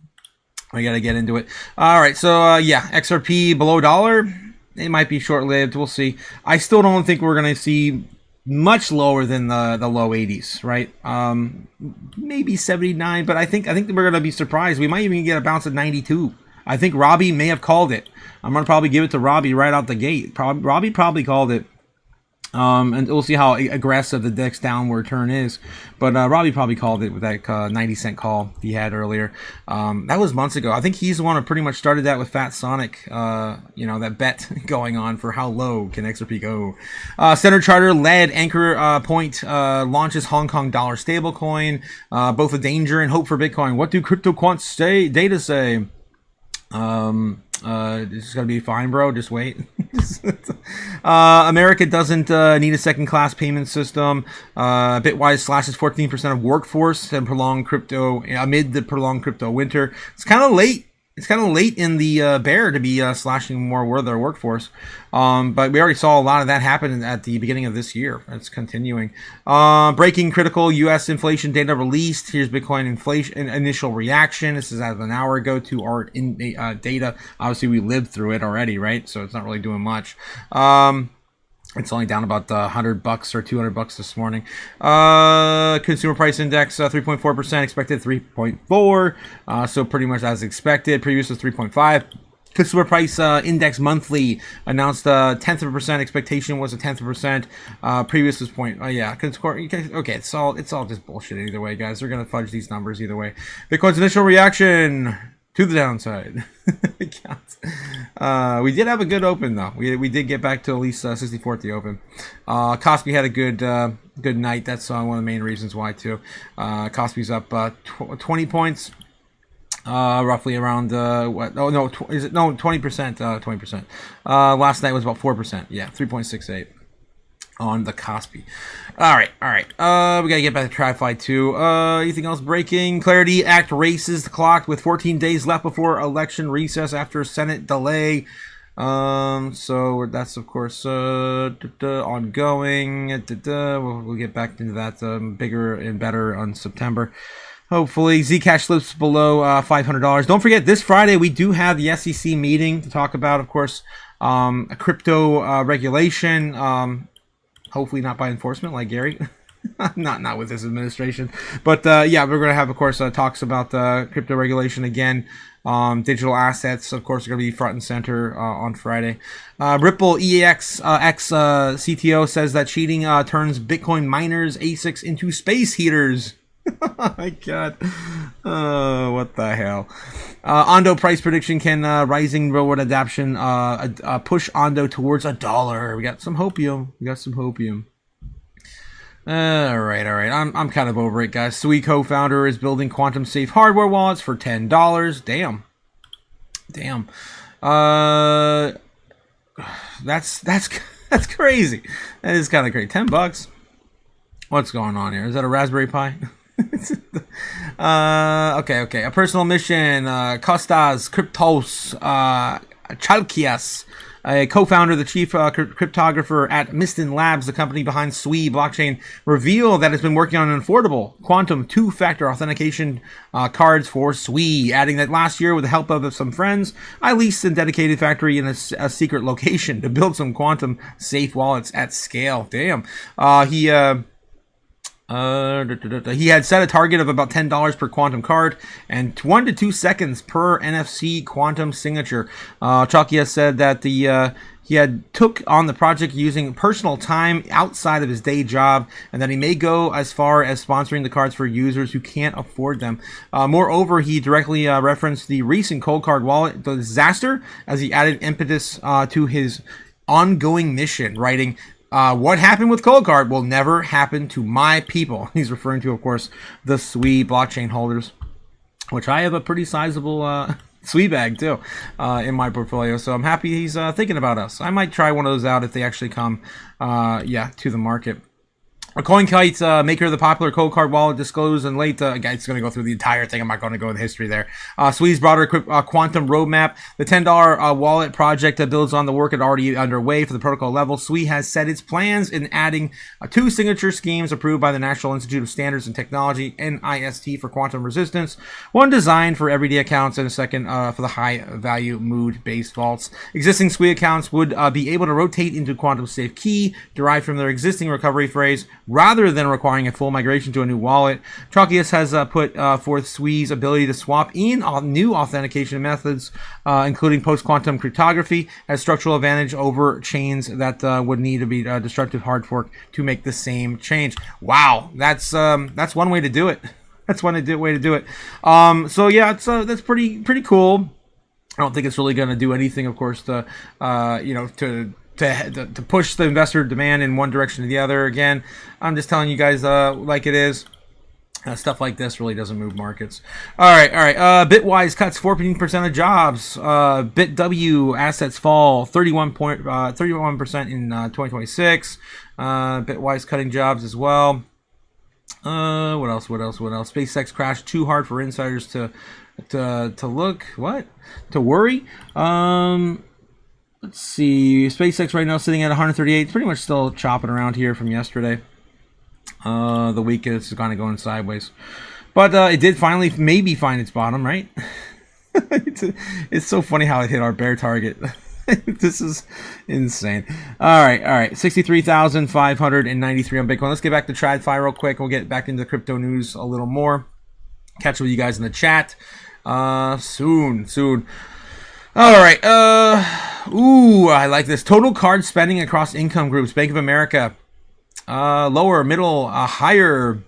We got to get into it. All right, so XRP below $1. it might be short-lived. We'll see. I still don't think we're going to see much lower than the low 80s, right? Maybe 79, but I think we're going to be surprised. We might even get a bounce at 92. I think Robbie may have called it. I'm going to probably give it to Robbie right out the gate. Robbie probably called it. And we'll see how aggressive the DEX downward turn is. But Robbie probably called it with that 90-cent call he had earlier. That was months ago. I think he's the one who pretty much started that with Fat Sonic. That bet going on for how low can XRP go. Standard Charter led Anchor Point launches Hong Kong dollar stablecoin. Both a danger and hope for Bitcoin. What do crypto quants data say? This is gonna be fine, bro. Just wait. America doesn't need a second-class payment system. Bitwise slashes 14% of workforce and prolonged crypto amid the prolonged crypto winter. It's kind of late. It's kind of late in the bear to be slashing more of their workforce. But we already saw a lot of that happen at the beginning of this year. It's continuing. Breaking critical U.S. inflation data released. Here's Bitcoin inflation initial reaction. This is as of an hour ago to our data. Obviously, we lived through it already, right? So it's not really doing much. It's only down about $100 or $200 this morning. Consumer price index 3.4%, expected 3.4. So pretty much as expected. Previous was 3.5. Consumer price index monthly announced 0.1%. Expectation was 0.1%. Previous was point. Yeah. Okay. It's all just bullshit either way, guys. They're gonna fudge these numbers either way. Bitcoin's initial reaction to the downside. We did have a good open though. We did get back to at least 64 at the open. Kospi had a good night. That's one of the main reasons why too. Kospi's up 20 points. Roughly around 20%. 20%. Last night was about 4%. Yeah, 3.68 on the Kospi. All right. We gotta get back to TradFi too. Anything else breaking? Clarity Act races the clock with 14 days left before election recess after Senate delay. So that's of course ongoing. We'll get back into that bigger and better on September. Hopefully, Zcash slips below $500. Don't forget, this Friday we do have the SEC meeting to talk about, of course, a crypto regulation. Hopefully not by enforcement like Gary. not with this administration. But yeah, we're going to have, of course, talks about crypto regulation again. Digital assets, of course, are going to be front and center on Friday. Ripple EAX X CTO says that cheating turns Bitcoin miners' ASICs into space heaters. Oh my god. What the hell. Ondo price prediction. Can rising reward adoption push Ondo towards $1? We got some hopium. Alright. I'm kind of over it, guys. Sui co-founder is building quantum safe hardware wallets for $10. Damn. That's crazy. That is kind of crazy. $10. What's going on here? Is that a Raspberry Pi? Okay. A personal mission. Kostas Kryptos Chalkias, a co-founder, the chief cryptographer at Mistin Labs, the company behind Sui blockchain, revealed that it's been working on an affordable quantum two-factor authentication cards for Sui, adding that last year, with the help of some friends, I leased a dedicated factory in a secret location to build some quantum safe wallets at scale. Damn. He had set a target of about $10 per quantum card and 1 to 2 seconds per NFC quantum signature. Chalkia said that he had took on the project using personal time outside of his day job, and that he may go as far as sponsoring the cards for users who can't afford them. Moreover, he directly referenced the recent cold card wallet disaster as he added impetus to his ongoing mission, writing, what happened with Cold Card will never happen to my people. He's referring to, of course, the Sui blockchain holders, which I have a pretty sizable Sui bag, too, in my portfolio. So I'm happy he's thinking about us. I might try one of those out if they actually come, to the market. CoinKite, maker of the popular cold card wallet, disclosed in late. It's going to go through the entire thing. I'm not going to go into history there. Swede's broader quantum roadmap. The $10 wallet project that builds on the work already underway for the protocol level. Swede has set its plans in adding 2 signature schemes approved by the National Institute of Standards and Technology, NIST, for quantum resistance. One designed for everyday accounts and a second for the high-value mood-based vaults. Existing Swede accounts would be able to rotate into quantum safe key derived from their existing recovery phrase, rather than requiring a full migration to a new wallet. Chalkius has put forth Swede's ability to swap in new authentication methods, including post-quantum cryptography, as structural advantage over chains that would need to be destructive hard fork to make the same change. Wow, that's one way to do it. That's one way to do it. So yeah, that's pretty cool. I don't think it's really going to do anything, of course, to to push the investor demand in one direction or the other. Again, I'm just telling you guys like it is. Stuff like this really doesn't move markets. All right. Bitwise cuts 14% of jobs. BitW assets fall 31% in 2026. Bitwise cutting jobs as well. What else? SpaceX crashed too hard for insiders to worry. Let's see. SpaceX right now sitting at 138. Pretty much still chopping around here from yesterday. The week is kind of going sideways. But it did finally maybe find its bottom, right? It's so funny how it hit our bear target. This is insane. All right. 63,593 on Bitcoin. Let's get back to TradFi real quick. We'll get back into crypto news a little more. Catch up with you guys in the chat soon. All right. I like this. Total card spending across income groups. Bank of America, lower, middle, higher,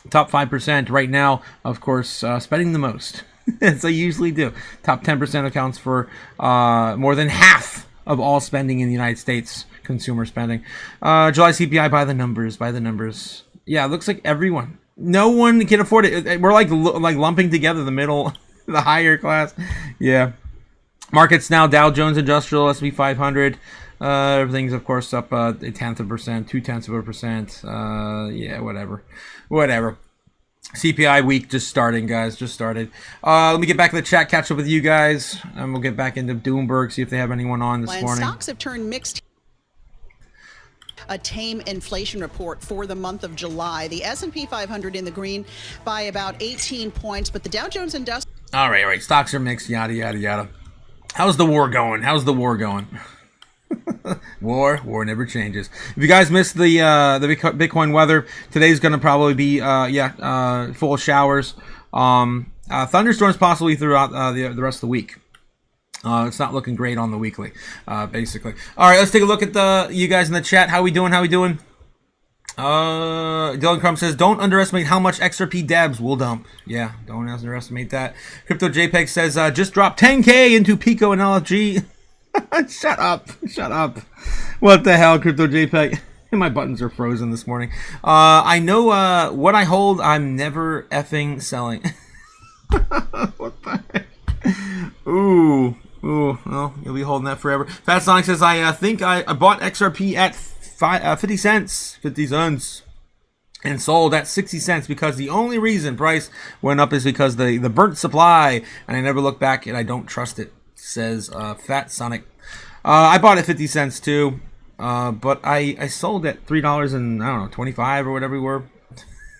top 5% right now. Of course, spending the most, as they usually do. Top 10% accounts for more than half of all spending in the United States. Consumer spending. July CPI by the numbers. Yeah, it looks like everyone. No one can afford it. We're like lumping together the middle, the higher class. Yeah. Markets now, Dow Jones Industrial, S&P 500. Everything's, of course, up 0.1%, 0.2%. Yeah, whatever. CPI week just starting, guys. Just started. Let me get back to the chat, catch up with you guys, and we'll get back into Bloomberg, see if they have anyone on this morning. Stocks have turned mixed. A tame inflation report for the month of July. The S&P 500 in the green by about 18 points, but the Dow Jones Industrial. All right. Stocks are mixed, yada, yada, yada. How's the war going? War never changes. If you guys missed the Bitcoin weather, today's going to probably be full of showers. Thunderstorms possibly throughout the rest of the week. It's not looking great on the weekly, basically. All right, let's take a look at you guys in the chat. How we doing? Dylan Crumb says, don't underestimate how much XRP devs will dump. Yeah, don't underestimate that. Crypto JPEG says, just dropped 10K into Pico and LFG. Shut up. What the hell, Crypto JPEG? My buttons are frozen this morning. I know what I hold, I'm never effing selling. What the heck? Ooh, well, you'll be holding that forever. Fat Sonic says, I think I bought XRP at 50 cents, and sold at 60 cents because the only reason price went up is because the burnt supply, and I never look back and I don't trust it, says Fat Sonic. I bought at 50 cents too, but I sold at $3 and I don't know, 25 or whatever we were.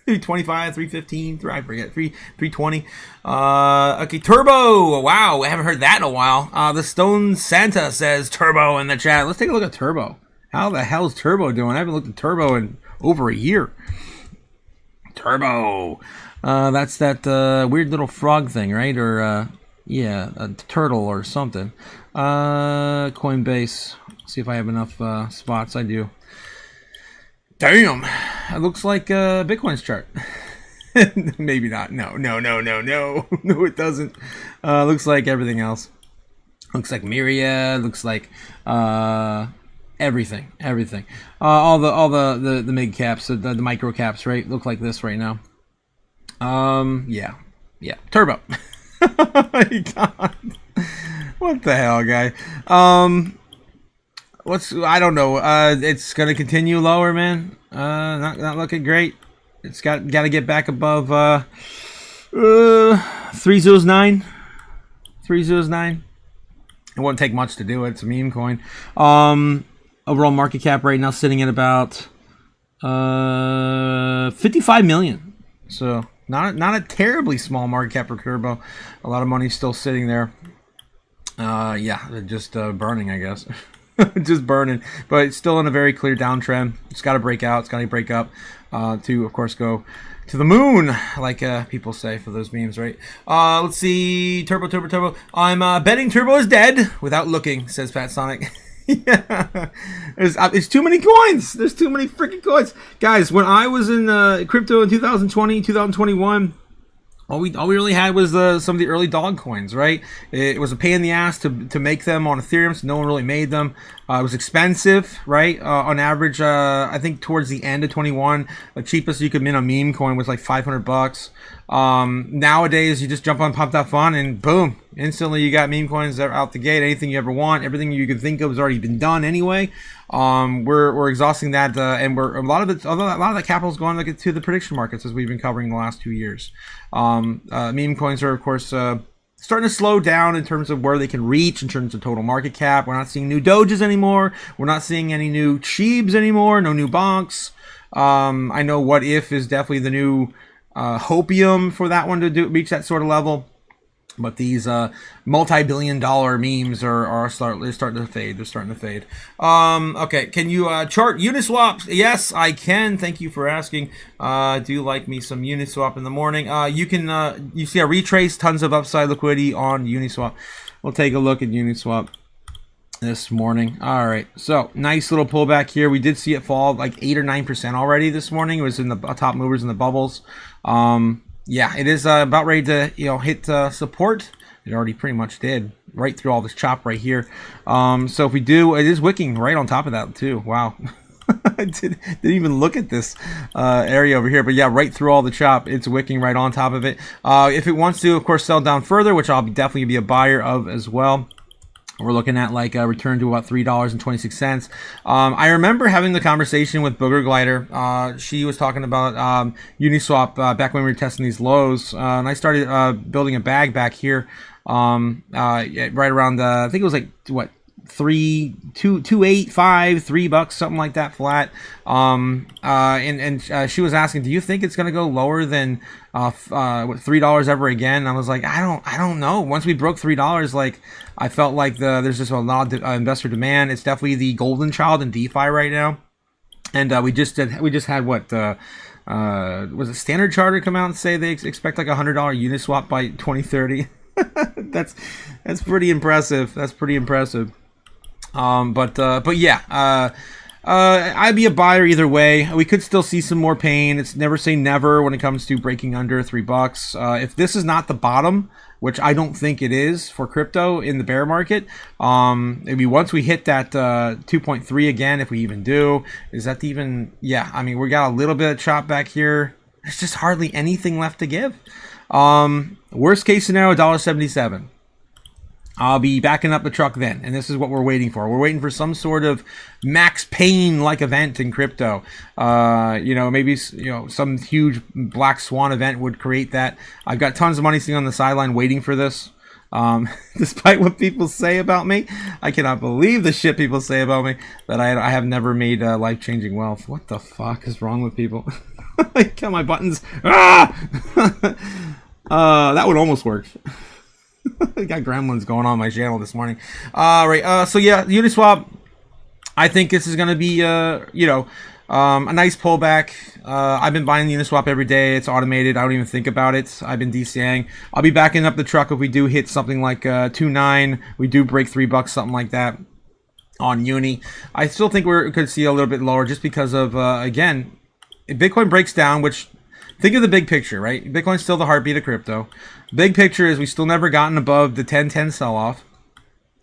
325, 315, I forget, 320. Okay, Turbo. Wow, I haven't heard that in a while. The Stone Santa says Turbo in the chat. Let's take a look at Turbo. How the hell is Turbo doing? I haven't looked at Turbo in over a year. Turbo. That's that weird little frog thing, right? Or, a turtle or something. Coinbase. See if I have enough spots. I do. Damn. It looks like Bitcoin's chart. Maybe not. No. No, it doesn't. Looks like everything else. Looks like Myriad. Looks like... everything. All the mid caps, the micro caps, right? Look like this right now. Yeah. Turbo. Oh my God. What the hell, guy? I don't know. It's gonna continue lower, man. Not looking great. It's got to get back above 309. 309. It won't take much to do it. It's a meme coin. Overall market cap right now sitting at about 55 million. So not a terribly small market cap for Turbo. A lot of money still sitting there. Yeah, just burning, I guess. Just burning, but it's still in a very clear downtrend. It's got to break out. It's got to break up to, of course, go to the moon, like people say for those memes, right? Let's see. Turbo. I'm betting Turbo is dead without looking, says Fat Sonic. Yeah, it's too many coins. There's too many freaking coins, guys. When I was in crypto in 2020, 2021. All we really had was some of the early dog coins, right? It was a pain in the ass to make them on Ethereum, so no one really made them. It was expensive, right? On average, I think towards the end of 21, the cheapest you could mint a meme coin was like $500. Nowadays, you just jump on Pop.Fun and boom, instantly you got meme coins that are out the gate. Anything you ever want, everything you could think of has already been done anyway. We're exhausting that, and a lot of that capital is going to the prediction markets, as we've been covering the last 2 years. Meme coins are, of course, starting to slow down in terms of where they can reach in terms of total market cap. We're not seeing new Doges anymore. We're not seeing any new Cheebs anymore. No new bonks. I know What If is definitely the new hopium for that one to reach that sort of level. But these multi-billion-dollar memes are starting to fade. They're starting to fade. Okay, can you chart Uniswap? Yes, I can. Thank you for asking. Do like me some Uniswap in the morning. You see a retrace, tons of upside liquidity on Uniswap. We'll take a look at Uniswap this morning. All right, so nice little pullback here. We did see it fall like 8 or 9% already this morning. It was in the top movers in the bubbles. Yeah, it is about ready to hit support. It already pretty much did right through all this chop right here. So if we do, it is wicking right on top of that too. Wow. I didn't even look at this area over here, but yeah, right through all the chop, it's wicking right on top of it. If it wants to, of course, sell down further, which I'll definitely be a buyer of as well. We're looking at like a return to about $3.26. I remember having the conversation with Booger Glider. She was talking about Uniswap back when we were testing these lows, and I started building a bag back here right around I think it was like what, $2.85, something like that flat. And she was asking, do you think it's going to go lower than $3 ever again? And I was like, I don't know. Once we broke $3, like I felt like there's just a lot of investor demand. It's definitely the golden child in DeFi right now. And we just had what was it Standard Chartered come out and say they expect like $100 Uniswap by 2030. That's pretty impressive. That's pretty impressive. But yeah, I'd be a buyer either way. We could still see some more pain. It's never say never when it comes to breaking under $3. If this is not the bottom, which I don't think it is for crypto in the bear market, maybe once we hit that 2.3 again, if we even do, is that even? Yeah, I mean, we got a little bit of chop back here. There's just hardly anything left to give. Worst case scenario, $1.77. I'll be backing up the truck then, and this is what we're waiting for. We're waiting for some sort of Max Payne-like event in crypto. Maybe some huge black swan event would create that. I've got tons of money sitting on the sideline waiting for this. Despite what people say about me, I cannot believe the shit people say about me, that I have never made life-changing wealth. What the fuck is wrong with people? I got my buttons. Ah! That one almost worked. I got gremlins going on my channel this morning. Right. So yeah, Uniswap. I think this is going to be a nice pullback. I've been buying Uniswap every day. It's automated. I don't even think about it. I've been DCAing. I'll be backing up the truck if we do hit something like 2.9. We do break $3, something like that on Uni. I still think we could see a little bit lower just because of again, if Bitcoin breaks down, which. Think of the big picture, right? Bitcoin's still the heartbeat of crypto. Big picture is we still never gotten above the 10-10 sell-off,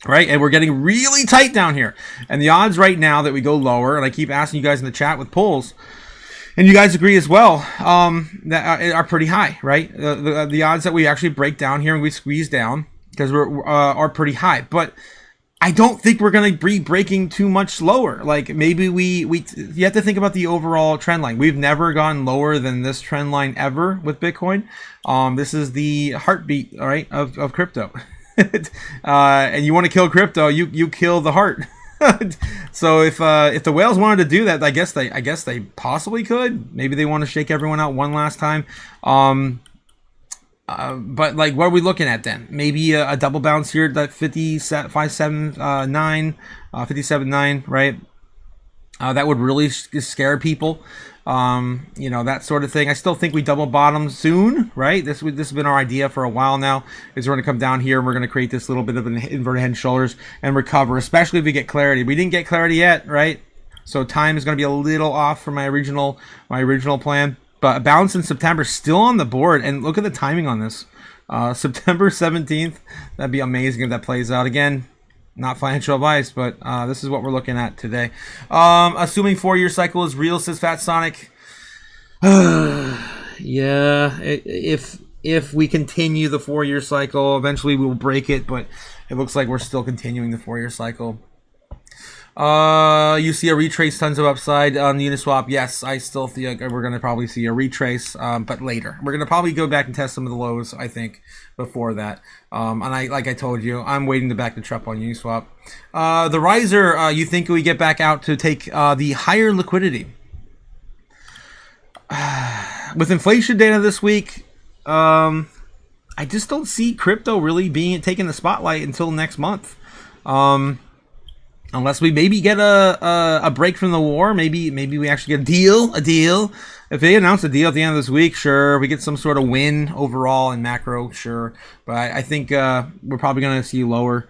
right? And we're getting really tight down here. And the odds right now that we go lower, and I keep asking you guys in the chat with polls, and you guys agree as well, that are pretty high, right? The odds that we actually break down here and we squeeze down, because are pretty high. But I don't think we're going to be breaking too much lower. Like maybe you have to think about the overall trend line. We've never gone lower than this trend line ever with Bitcoin. This is the heartbeat, all right, of crypto. And you want to kill crypto, you kill the heart. So if the whales wanted to do that, I guess they possibly could. Maybe they want to shake everyone out one last time. But like, what are we looking at then? Maybe a double bounce here, that 57.9, right? That would really scare people. You know, that sort of thing. I still think we double bottom soon, right? This has been our idea for a while now, is we're going to come down here and we're going to create this little bit of an inverted head and shoulders and recover, especially if we get clarity. We didn't get clarity yet, right? So time is going to be a little off from my original plan. But a bounce in September still on the board, and look at the timing on this. September 17th. That'd be amazing if that plays out. Again, not financial advice, but this is what we're looking at today. Assuming 4-year cycle is real, says Fat Sonic. Yeah, if we continue the 4-year cycle, eventually we will break it, but it looks like we're still continuing the 4-year cycle. You see a retrace, tons of upside on the Uniswap. Yes, I still think we're going to probably see a retrace, but later. We're going to probably go back and test some of the lows, I think, before that. And like I told you, I'm waiting to back the truck on Uniswap. The riser, you think we get back out to take the higher liquidity. With inflation data this week, I just don't see crypto really taking the spotlight until next month. Unless we maybe get a break from the war, maybe we actually get a deal. If they announce a deal at the end of this week, sure. We get some sort of win overall in macro, sure. But I think we're probably going to see lower.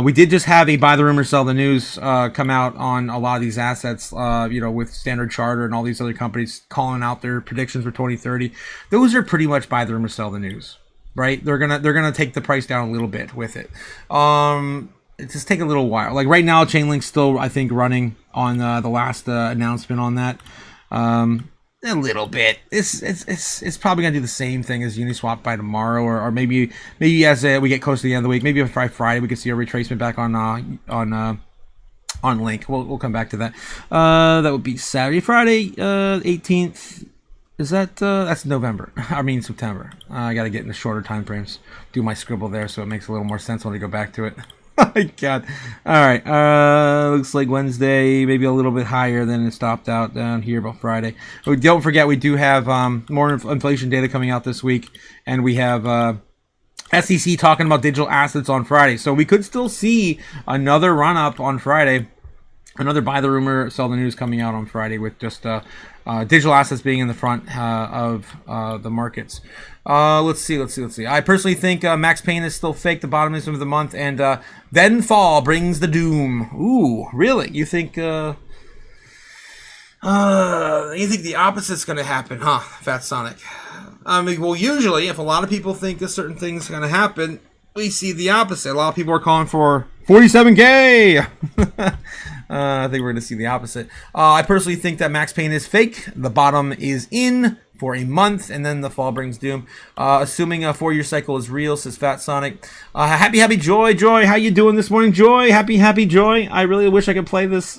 We did just have a buy the rumor, sell the news come out on a lot of these assets, you know, with Standard Chartered and all these other companies calling out their predictions for 2030. Those are pretty much buy the rumor, sell the news, right? They're gonna take the price down a little bit with it. It just take a little while. Like right now, Chainlink's still, I think, running on the last announcement on that. A little bit. It's probably gonna do the same thing as Uniswap by tomorrow, or maybe as we get close to the end of the week, maybe by Friday we could see a retracement back on Link. We'll come back to that. That would be Saturday, Friday, 18th. Is that's November? I mean September. I got to get in the shorter time frames. Do my scribble there so it makes a little more sense when I go back to it. Oh my God. All right. Looks like Wednesday, maybe a little bit higher than it stopped out down here about Friday. But don't forget, we do have more inflation data coming out this week, and we have SEC talking about digital assets on Friday. So we could still see another run up on Friday. Another buy the rumor, sell the news coming out on Friday with just digital assets being in the front of the markets. Let's see. I personally think Max Payne is still fake, the bottom of the month, and then fall brings the doom. Ooh, really? You think the opposite's going to happen, huh, Fat Sonic? I mean, well, usually if a lot of people think a certain thing's going to happen, we see the opposite. A lot of people are calling for 47K. I think we're going to see the opposite. I personally think that Max Payne is fake. The bottom is in for a month, and then the fall brings doom. Assuming a 4-year cycle is real, says Fat Sonic. Happy Joy. How you doing this morning, Joy? Happy Joy. I really wish I could play this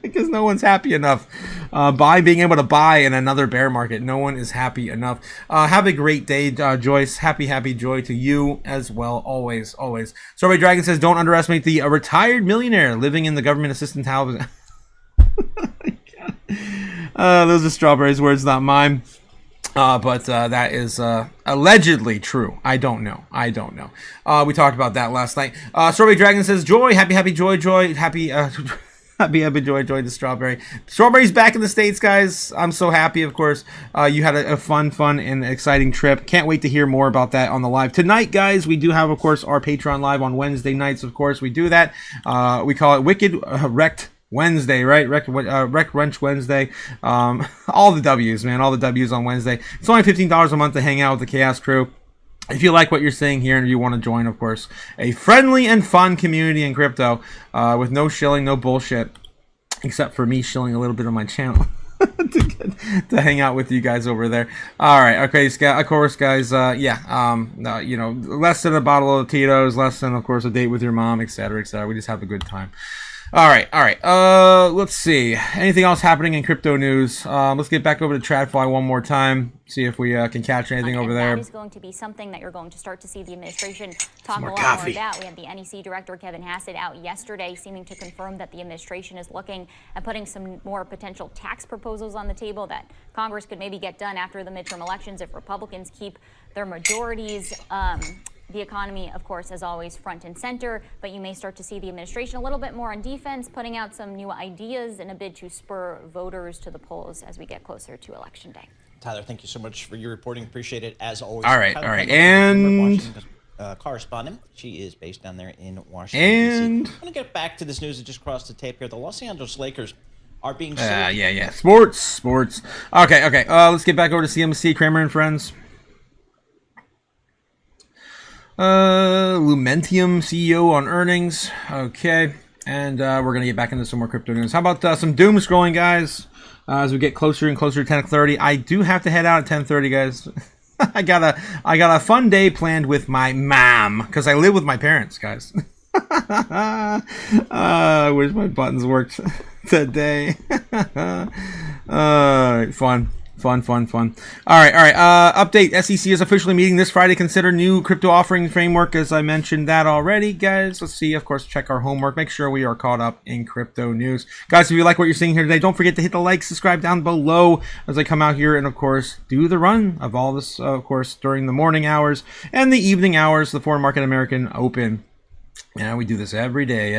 because no one's happy enough. Being able to buy in another bear market, no one is happy enough. Have a great day, Joyce. Happy Joy to you as well, always. Strawberry Dragon says, don't underestimate the retired millionaire living in the government assistance housing. Those are Strawberry's words, not mine. But that is allegedly true. I don't know. We talked about that last night. Strawberry Dragon says, joy, happy joy, happy joy to Strawberry. Strawberry's back in the States, guys. I'm so happy, of course. You had a fun and exciting trip. Can't wait to hear more about that on the live. Tonight, guys, we do have, of course, our Patreon live on Wednesday nights, of course. We do that. We call it Wicked Wrecked Wednesday, right? Wreck Wrench Wednesday. All the W's, man. All the W's on Wednesday. It's only $15 a month to hang out with the Chaos crew. If you like what you're seeing here and you want to join, of course, a friendly and fun community in crypto with no shilling, no bullshit, except for me shilling a little bit on my channel. to hang out with you guys over there. All right, okay, of course, guys. You know, less than a bottle of Tito's, less than, of course, a date with your mom, etc., etc. We just have a good time. All right. Let's see. Anything else happening in crypto news? Let's get back over to TradFi one more time. See if we can catch anything over there. That is going to be something that you're going to start to see the administration talk a lot more about. We had the NEC director, Kevin Hassett, out yesterday seeming to confirm that the administration is looking at putting some more potential tax proposals on the table that Congress could maybe get done after the midterm elections if Republicans keep their majorities. The economy, of course, as always, front and center, but you may start to see the administration a little bit more on defense, putting out some new ideas in a bid to spur voters to the polls as we get closer to Election Day. Tyler, thank you so much for your reporting. Appreciate it, as always. All right. And correspondent. She is based down there in Washington, D.C. I'm going to get back to this news that just crossed the tape here. The Los Angeles Lakers are being sued. Sports. Okay. Let's get back over to CMC, Kramer and Friends. Lumentium CEO on earnings. Okay. And we're going to get back into some more crypto news. How about some doom scrolling, guys? As we get closer and closer to 10:30. I do have to head out at 10:30, guys. I got a fun day planned with my mom because I live with my parents, guys. I wish my buttons worked today. Fun. All right. Update. SEC is officially meeting this Friday. Consider new crypto offering framework, as I mentioned that already, guys. Let's see. Of course, check our homework. Make sure we are caught up in crypto news. Guys, if you like what you're seeing here today, don't forget to hit the like, subscribe down below as I come out here and, of course, do the run of all this, of course, during the morning hours and the evening hours, the Foreign Market American Open. Yeah, we do this every day,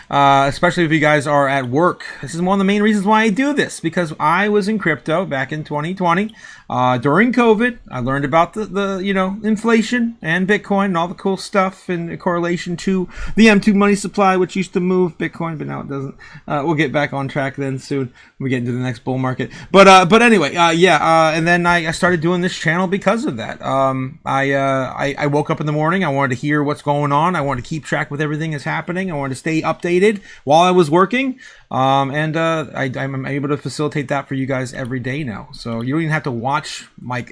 especially if you guys are at work. This is one of the main reasons why I do this, because I was in crypto back in 2020 during COVID. I learned about the inflation and Bitcoin and all the cool stuff in correlation to the M2 money supply, which used to move Bitcoin, but now it doesn't. We'll get back on track then soon when we get into the next bull market. But anyway, and then I started doing this channel because of that. I woke up in the morning. I wanted to hear what's going on. I wanted to keep track with everything that's happening. I wanted to stay updated while I was working. I'm able to facilitate that for you guys every day now. So you don't even have to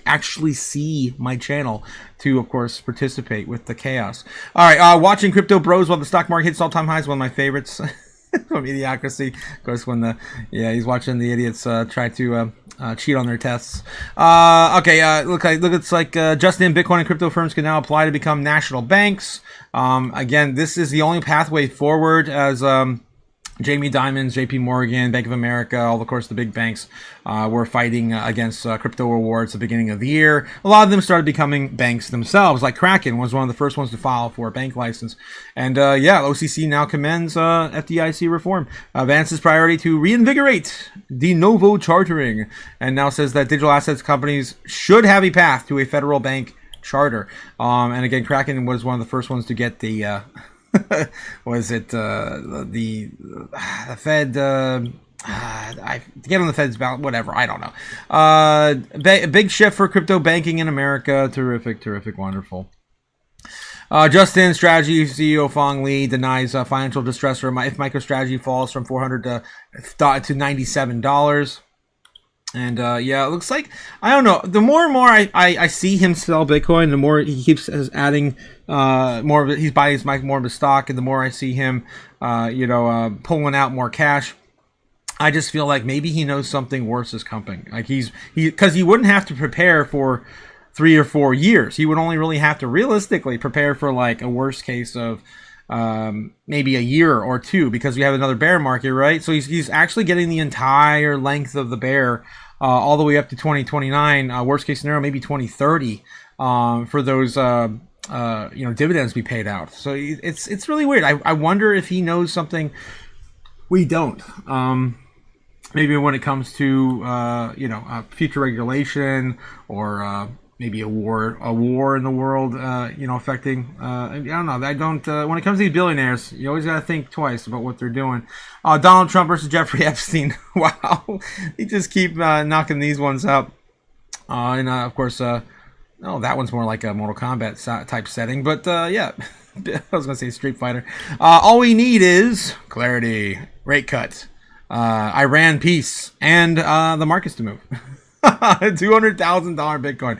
actually see my channel to, of course, participate with the chaos. All right, watching Crypto Bros while the stock market hits all-time highs, one of my favorites. From Idiocracy, of course, when he's watching the idiots try to cheat on their tests. Looks like just in Bitcoin and crypto firms can now apply to become national banks. Again, this is the only pathway forward, as Jamie Dimon, JP Morgan, Bank of America, all of course the big banks were fighting against crypto rewards at the beginning of the year. A lot of them started becoming banks themselves, like Kraken was one of the first ones to file for a bank license. And OCC now commends FDIC reform. Vance's priority to reinvigorate de novo chartering, and now says that digital assets companies should have a path to a federal bank charter. And again, Kraken was one of the first ones to get the was it the Fed? I get on the Fed's ballot. Whatever, I don't know. Big shift for crypto banking in America. Terrific, wonderful. Justin Strategy CEO Fong Lee denies financial distress if MicroStrategy falls from $400 to $97. And it looks like, I don't know, the more and more I see him sell Bitcoin, the more he keeps adding more of it. He's buying more of his stock, and the more I see him pulling out more cash, I just feel like maybe he knows something worse is coming. Like because he wouldn't have to prepare for 3 or 4 years. He would only really have to realistically prepare for like a worst case of maybe a year or two, because we have another bear market, right? So he's actually getting the entire length of the bear all the way up to 2029, worst case scenario maybe 2030 for those dividends be paid out. So it's really weird. I wonder if he knows something we don't. Maybe when it comes to future regulation, or maybe a war in the world, affecting. I don't know. I don't. When it comes to these billionaires, you always got to think twice about what they're doing. Donald Trump versus Jeffrey Epstein. Wow, they just keep knocking these ones out. And of course, that one's more like a Mortal Kombat type setting. But I was gonna say Street Fighter. All we need is clarity. Rate cut. Iran peace, and the markets to move. $200,000 Bitcoin.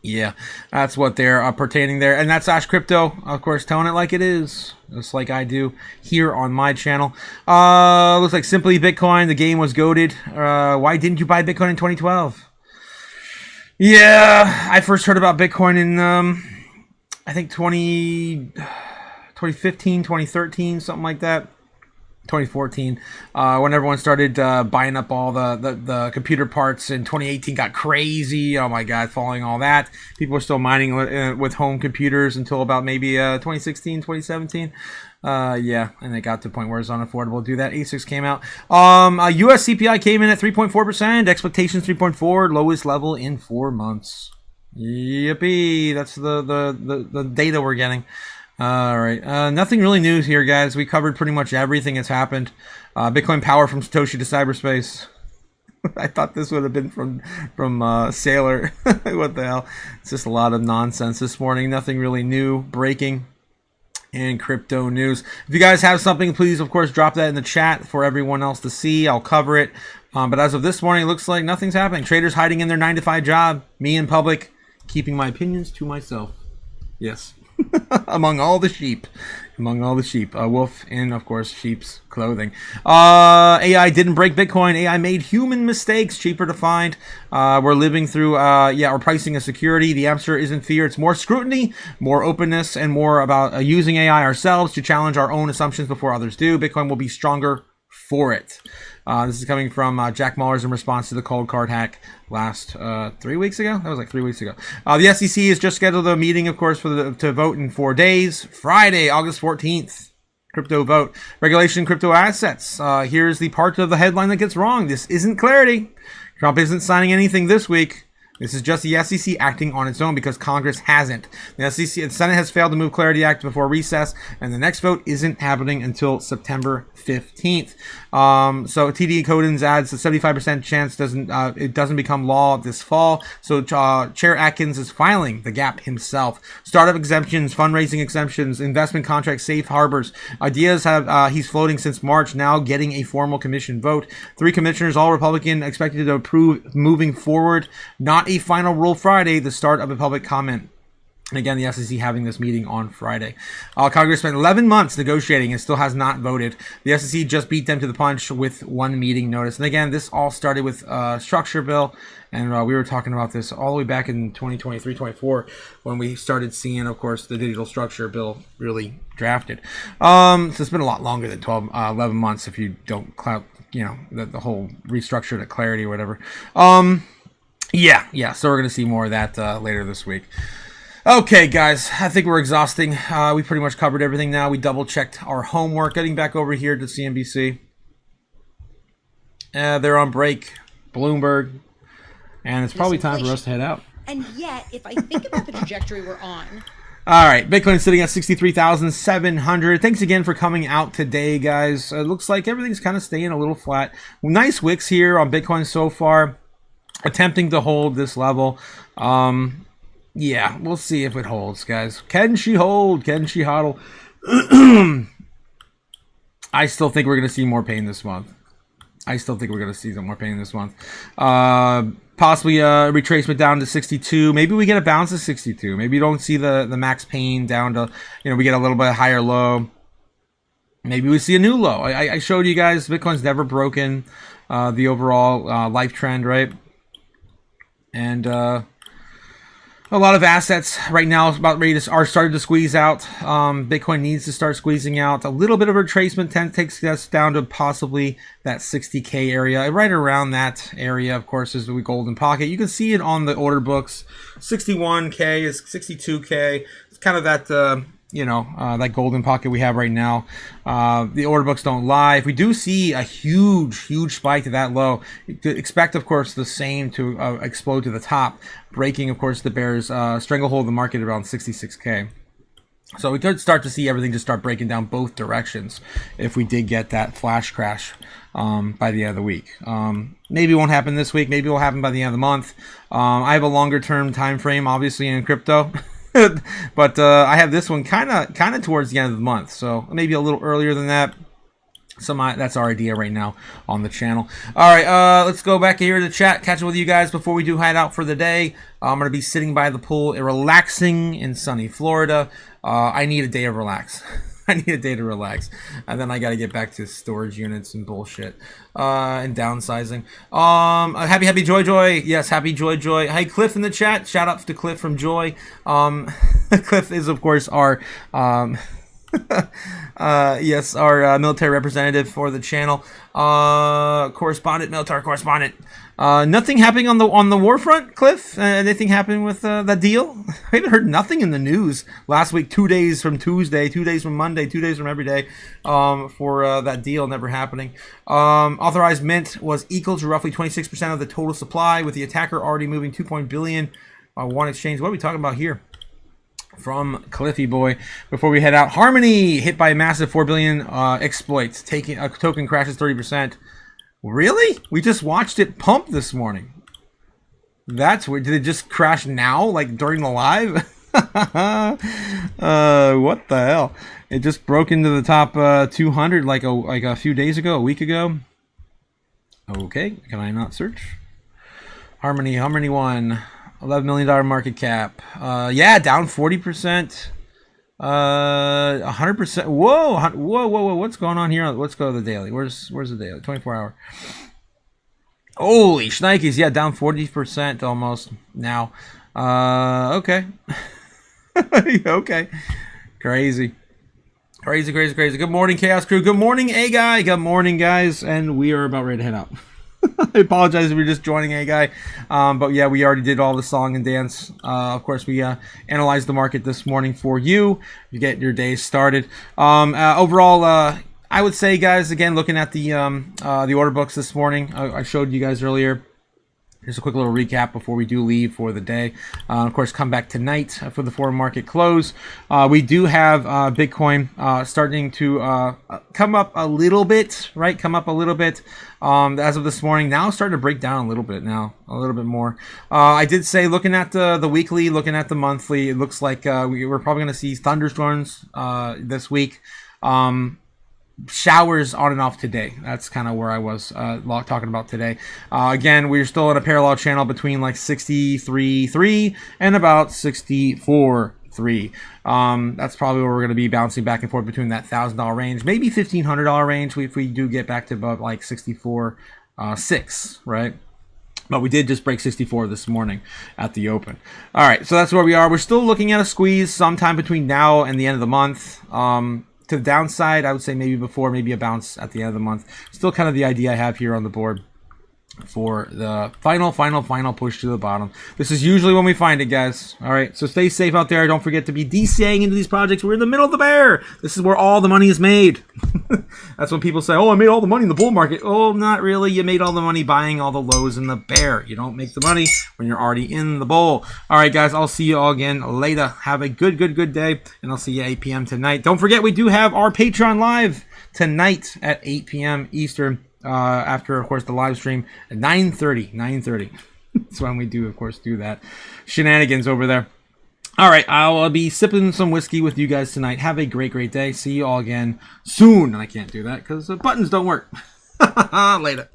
Yeah, that's what they're pertaining there. And that's Ash Crypto, of course, telling it like it is, just like I do here on my channel. Looks like Simply Bitcoin, the game was goated. Why didn't you buy Bitcoin in 2012? Yeah, I first heard about Bitcoin in, I think 2015, 2013, something like that. 2014, when everyone started buying up all the computer parts. In 2018 got crazy. Oh my god, following all that. People were still mining with home computers until about maybe 2016, 2017. Yeah, and it got to the point where it's unaffordable to do that. ASICs came out. US CPI came in at 3.4%. Expectations 3.4, lowest level in 4 months. Yippee! That's the data we're getting. All right, nothing really new here, guys. We covered pretty much everything that's happened. Bitcoin power from Satoshi to cyberspace. I thought this would have been from Sailor. What the hell? It's just a lot of nonsense this morning. Nothing really new breaking in crypto news. If you guys have something, please, of course, drop that in the chat for everyone else to see. I'll cover it. But as of this morning, it looks like nothing's happening. Traders hiding in their 9-to-5 job. Me in public, keeping my opinions to myself. Yes. Among all the sheep, a wolf in, of course, sheep's clothing. AI didn't break Bitcoin. AI made human mistakes, cheaper to find. We're living through, our pricing of security. The answer isn't fear. It's more scrutiny, more openness, and more about using AI ourselves to challenge our own assumptions before others do. Bitcoin will be stronger for it. This is coming from Jack Mallers in response to the cold card hack last 3 weeks ago. That was like 3 weeks ago. The SEC has just scheduled a meeting, of course, to vote in 4 days. Friday, August 14th. Crypto vote. Regulation crypto assets. Here's the part of the headline that gets wrong. This isn't clarity. Trump isn't signing anything this week. This is just the SEC acting on its own because Congress hasn't. The Senate has failed to move Clarity Act before recess, and the next vote isn't happening until September 15th. So TD Codens adds a 75% chance it doesn't become law this fall. So Chair Atkins is filing the gap himself. Startup exemptions, fundraising exemptions, investment contracts, safe harbors. Ideas he's floating since March, now getting a formal commission vote. 3 commissioners, all Republican, expected to approve moving forward. Not a final rule Friday, the start of a public comment. And again, the SEC having this meeting on Friday. Congress spent 11 months negotiating and still has not voted. The SEC just beat them to the punch with 1 meeting notice. And again, this all started with structure bill. And we were talking about this all the way back in 2023, 24, when we started seeing, of course, the digital structure bill really drafted. So it's been a lot longer than 11 months if you don't clout, the whole restructure to Clarity or whatever. Yeah. So we're going to see more of that later this week. Okay, guys, I think we're exhausting. We pretty much covered everything now. We double-checked our homework. Getting back over here to CNBC. They're on break. Bloomberg. And it's probably time for us to head out. And yet, if I think about the trajectory we're on... All right, Bitcoin sitting at 63,700. Thanks again for coming out today, guys. It looks like everything's kind of staying a little flat. Nice wicks here on Bitcoin so far. Attempting to hold this level. Yeah, we'll see if it holds, guys. Can she hold? Can she hodl? I still think we're going to see more pain this month. Possibly a retracement down to 62. Maybe we get a bounce to 62. Maybe you don't see the max pain down to, we get a little bit higher low. Maybe we see a new low. I showed you guys Bitcoin's never broken the overall life trend, right? And a lot of assets right now are starting to squeeze out. Bitcoin needs to start squeezing out. A little bit of retracement takes us down to possibly that 60K area. Right around that area, of course, is the golden pocket. You can see it on the order books. 61K is 62K. It's kind of that... that golden pocket we have right now. The order books don't lie. If we do see a huge spike to that low, expect, of course, the same to explode to the top, breaking, of course, the bear's stranglehold of the market around 66K. So we could start to see everything just start breaking down both directions if we did get that flash crash by the end of the week. Maybe it won't happen this week. Maybe it will happen by the end of the month. I have a longer term time frame, obviously, in crypto. But I have this one kind of towards the end of the month, so maybe a little earlier than that. So that's our idea right now on the channel. All right, let's go back here to the chat, catch up with you guys before we do head out for the day. I'm going to be sitting by the pool, relaxing in sunny Florida. I need a day of relax. I need a day to relax. And then I got to get back to storage units and bullshit and downsizing. Happy Joy. Yes, happy Joy. Hey, Cliff in the chat. Shout out to Cliff from Joy. Cliff is, of course, our... yes, our military representative for the channel, military correspondent. Nothing happening on the war front, Cliff? Anything happening with that deal? I haven't heard nothing in the news last week. 2 days from Tuesday, 2 days from Monday, 2 days from every day for that deal never happening. Authorized mint was equal to roughly 26% of the total supply, with the attacker already moving 2 billion one exchange. What are we talking about here? From Cliffy Boy. Before we head out, Harmony hit by a massive 4 billion exploits. Taking a token crashes 30%. Really? We just watched it pump this morning. That's weird. Did it just crash now, like during the live? What the hell? It just broke into the top 200 like a few days ago, a week ago. Okay, can I not search? Harmony 1. $11 million market cap. Yeah, down 40%. 100%. Whoa. What's going on here? Let's go to the daily. Where's the daily? 24-hour. Holy shnikes. Yeah, down 40% almost now. Okay. Okay. Crazy. Good morning, Chaos Crew. Good morning, A-Guy. Good morning, guys. And we are about ready to head out. I apologize if you're just joining, A-Guy. But yeah, we already did all the song and dance. Of course, we analyzed the market this morning for you. You get your day started. Overall, I would say, guys, again, looking at the order books this morning, I showed you guys earlier. Here's a quick little recap before we do leave for the day. Of course, come back tonight for the foreign market close. We do have Bitcoin starting to come up a little bit, right? As of this morning. Now starting to break down a little bit now, a little bit more. I did say, looking at the weekly, looking at the monthly, it looks like we're probably going to see thunderstorms this week. Showers on and off today. That's kind of where I was talking about today. Again, we're still in a parallel channel between like 63.3 and about 64.3. That's probably where we're going to be bouncing back and forth between that $1,000 range, maybe $1,500 range if we do get back to about like 64.6, right? But we did just break 64 this morning at the open. All right, so that's where we are. We're still looking at a squeeze sometime between now and the end of the month. To the downside, I would say maybe before, maybe a bounce at the end of the month. Still kind of the idea I have here on the board for the final push to the bottom. This is usually when we find it, guys. All right, so stay safe out there. Don't forget to be DCAing into these projects. We're in the middle of the bear. This is where all the money is made. That's when people say, oh, I made all the money in the bull market. Oh, not really. You made all the money buying all the lows in the bear. You don't make the money when you're already in the bull. All right, guys, I'll see you all again later. Have a good day, and I'll see you at 8 p.m. tonight. Don't forget, we do have our Patreon live tonight at 8 p.m. Eastern. After, of course, the live stream at 9:30. That's when we do, of course, do that shenanigans over there. All right, I'll be sipping some whiskey with you guys tonight. Have a great day. See you all again soon. And I can't do that because the buttons don't work. Later.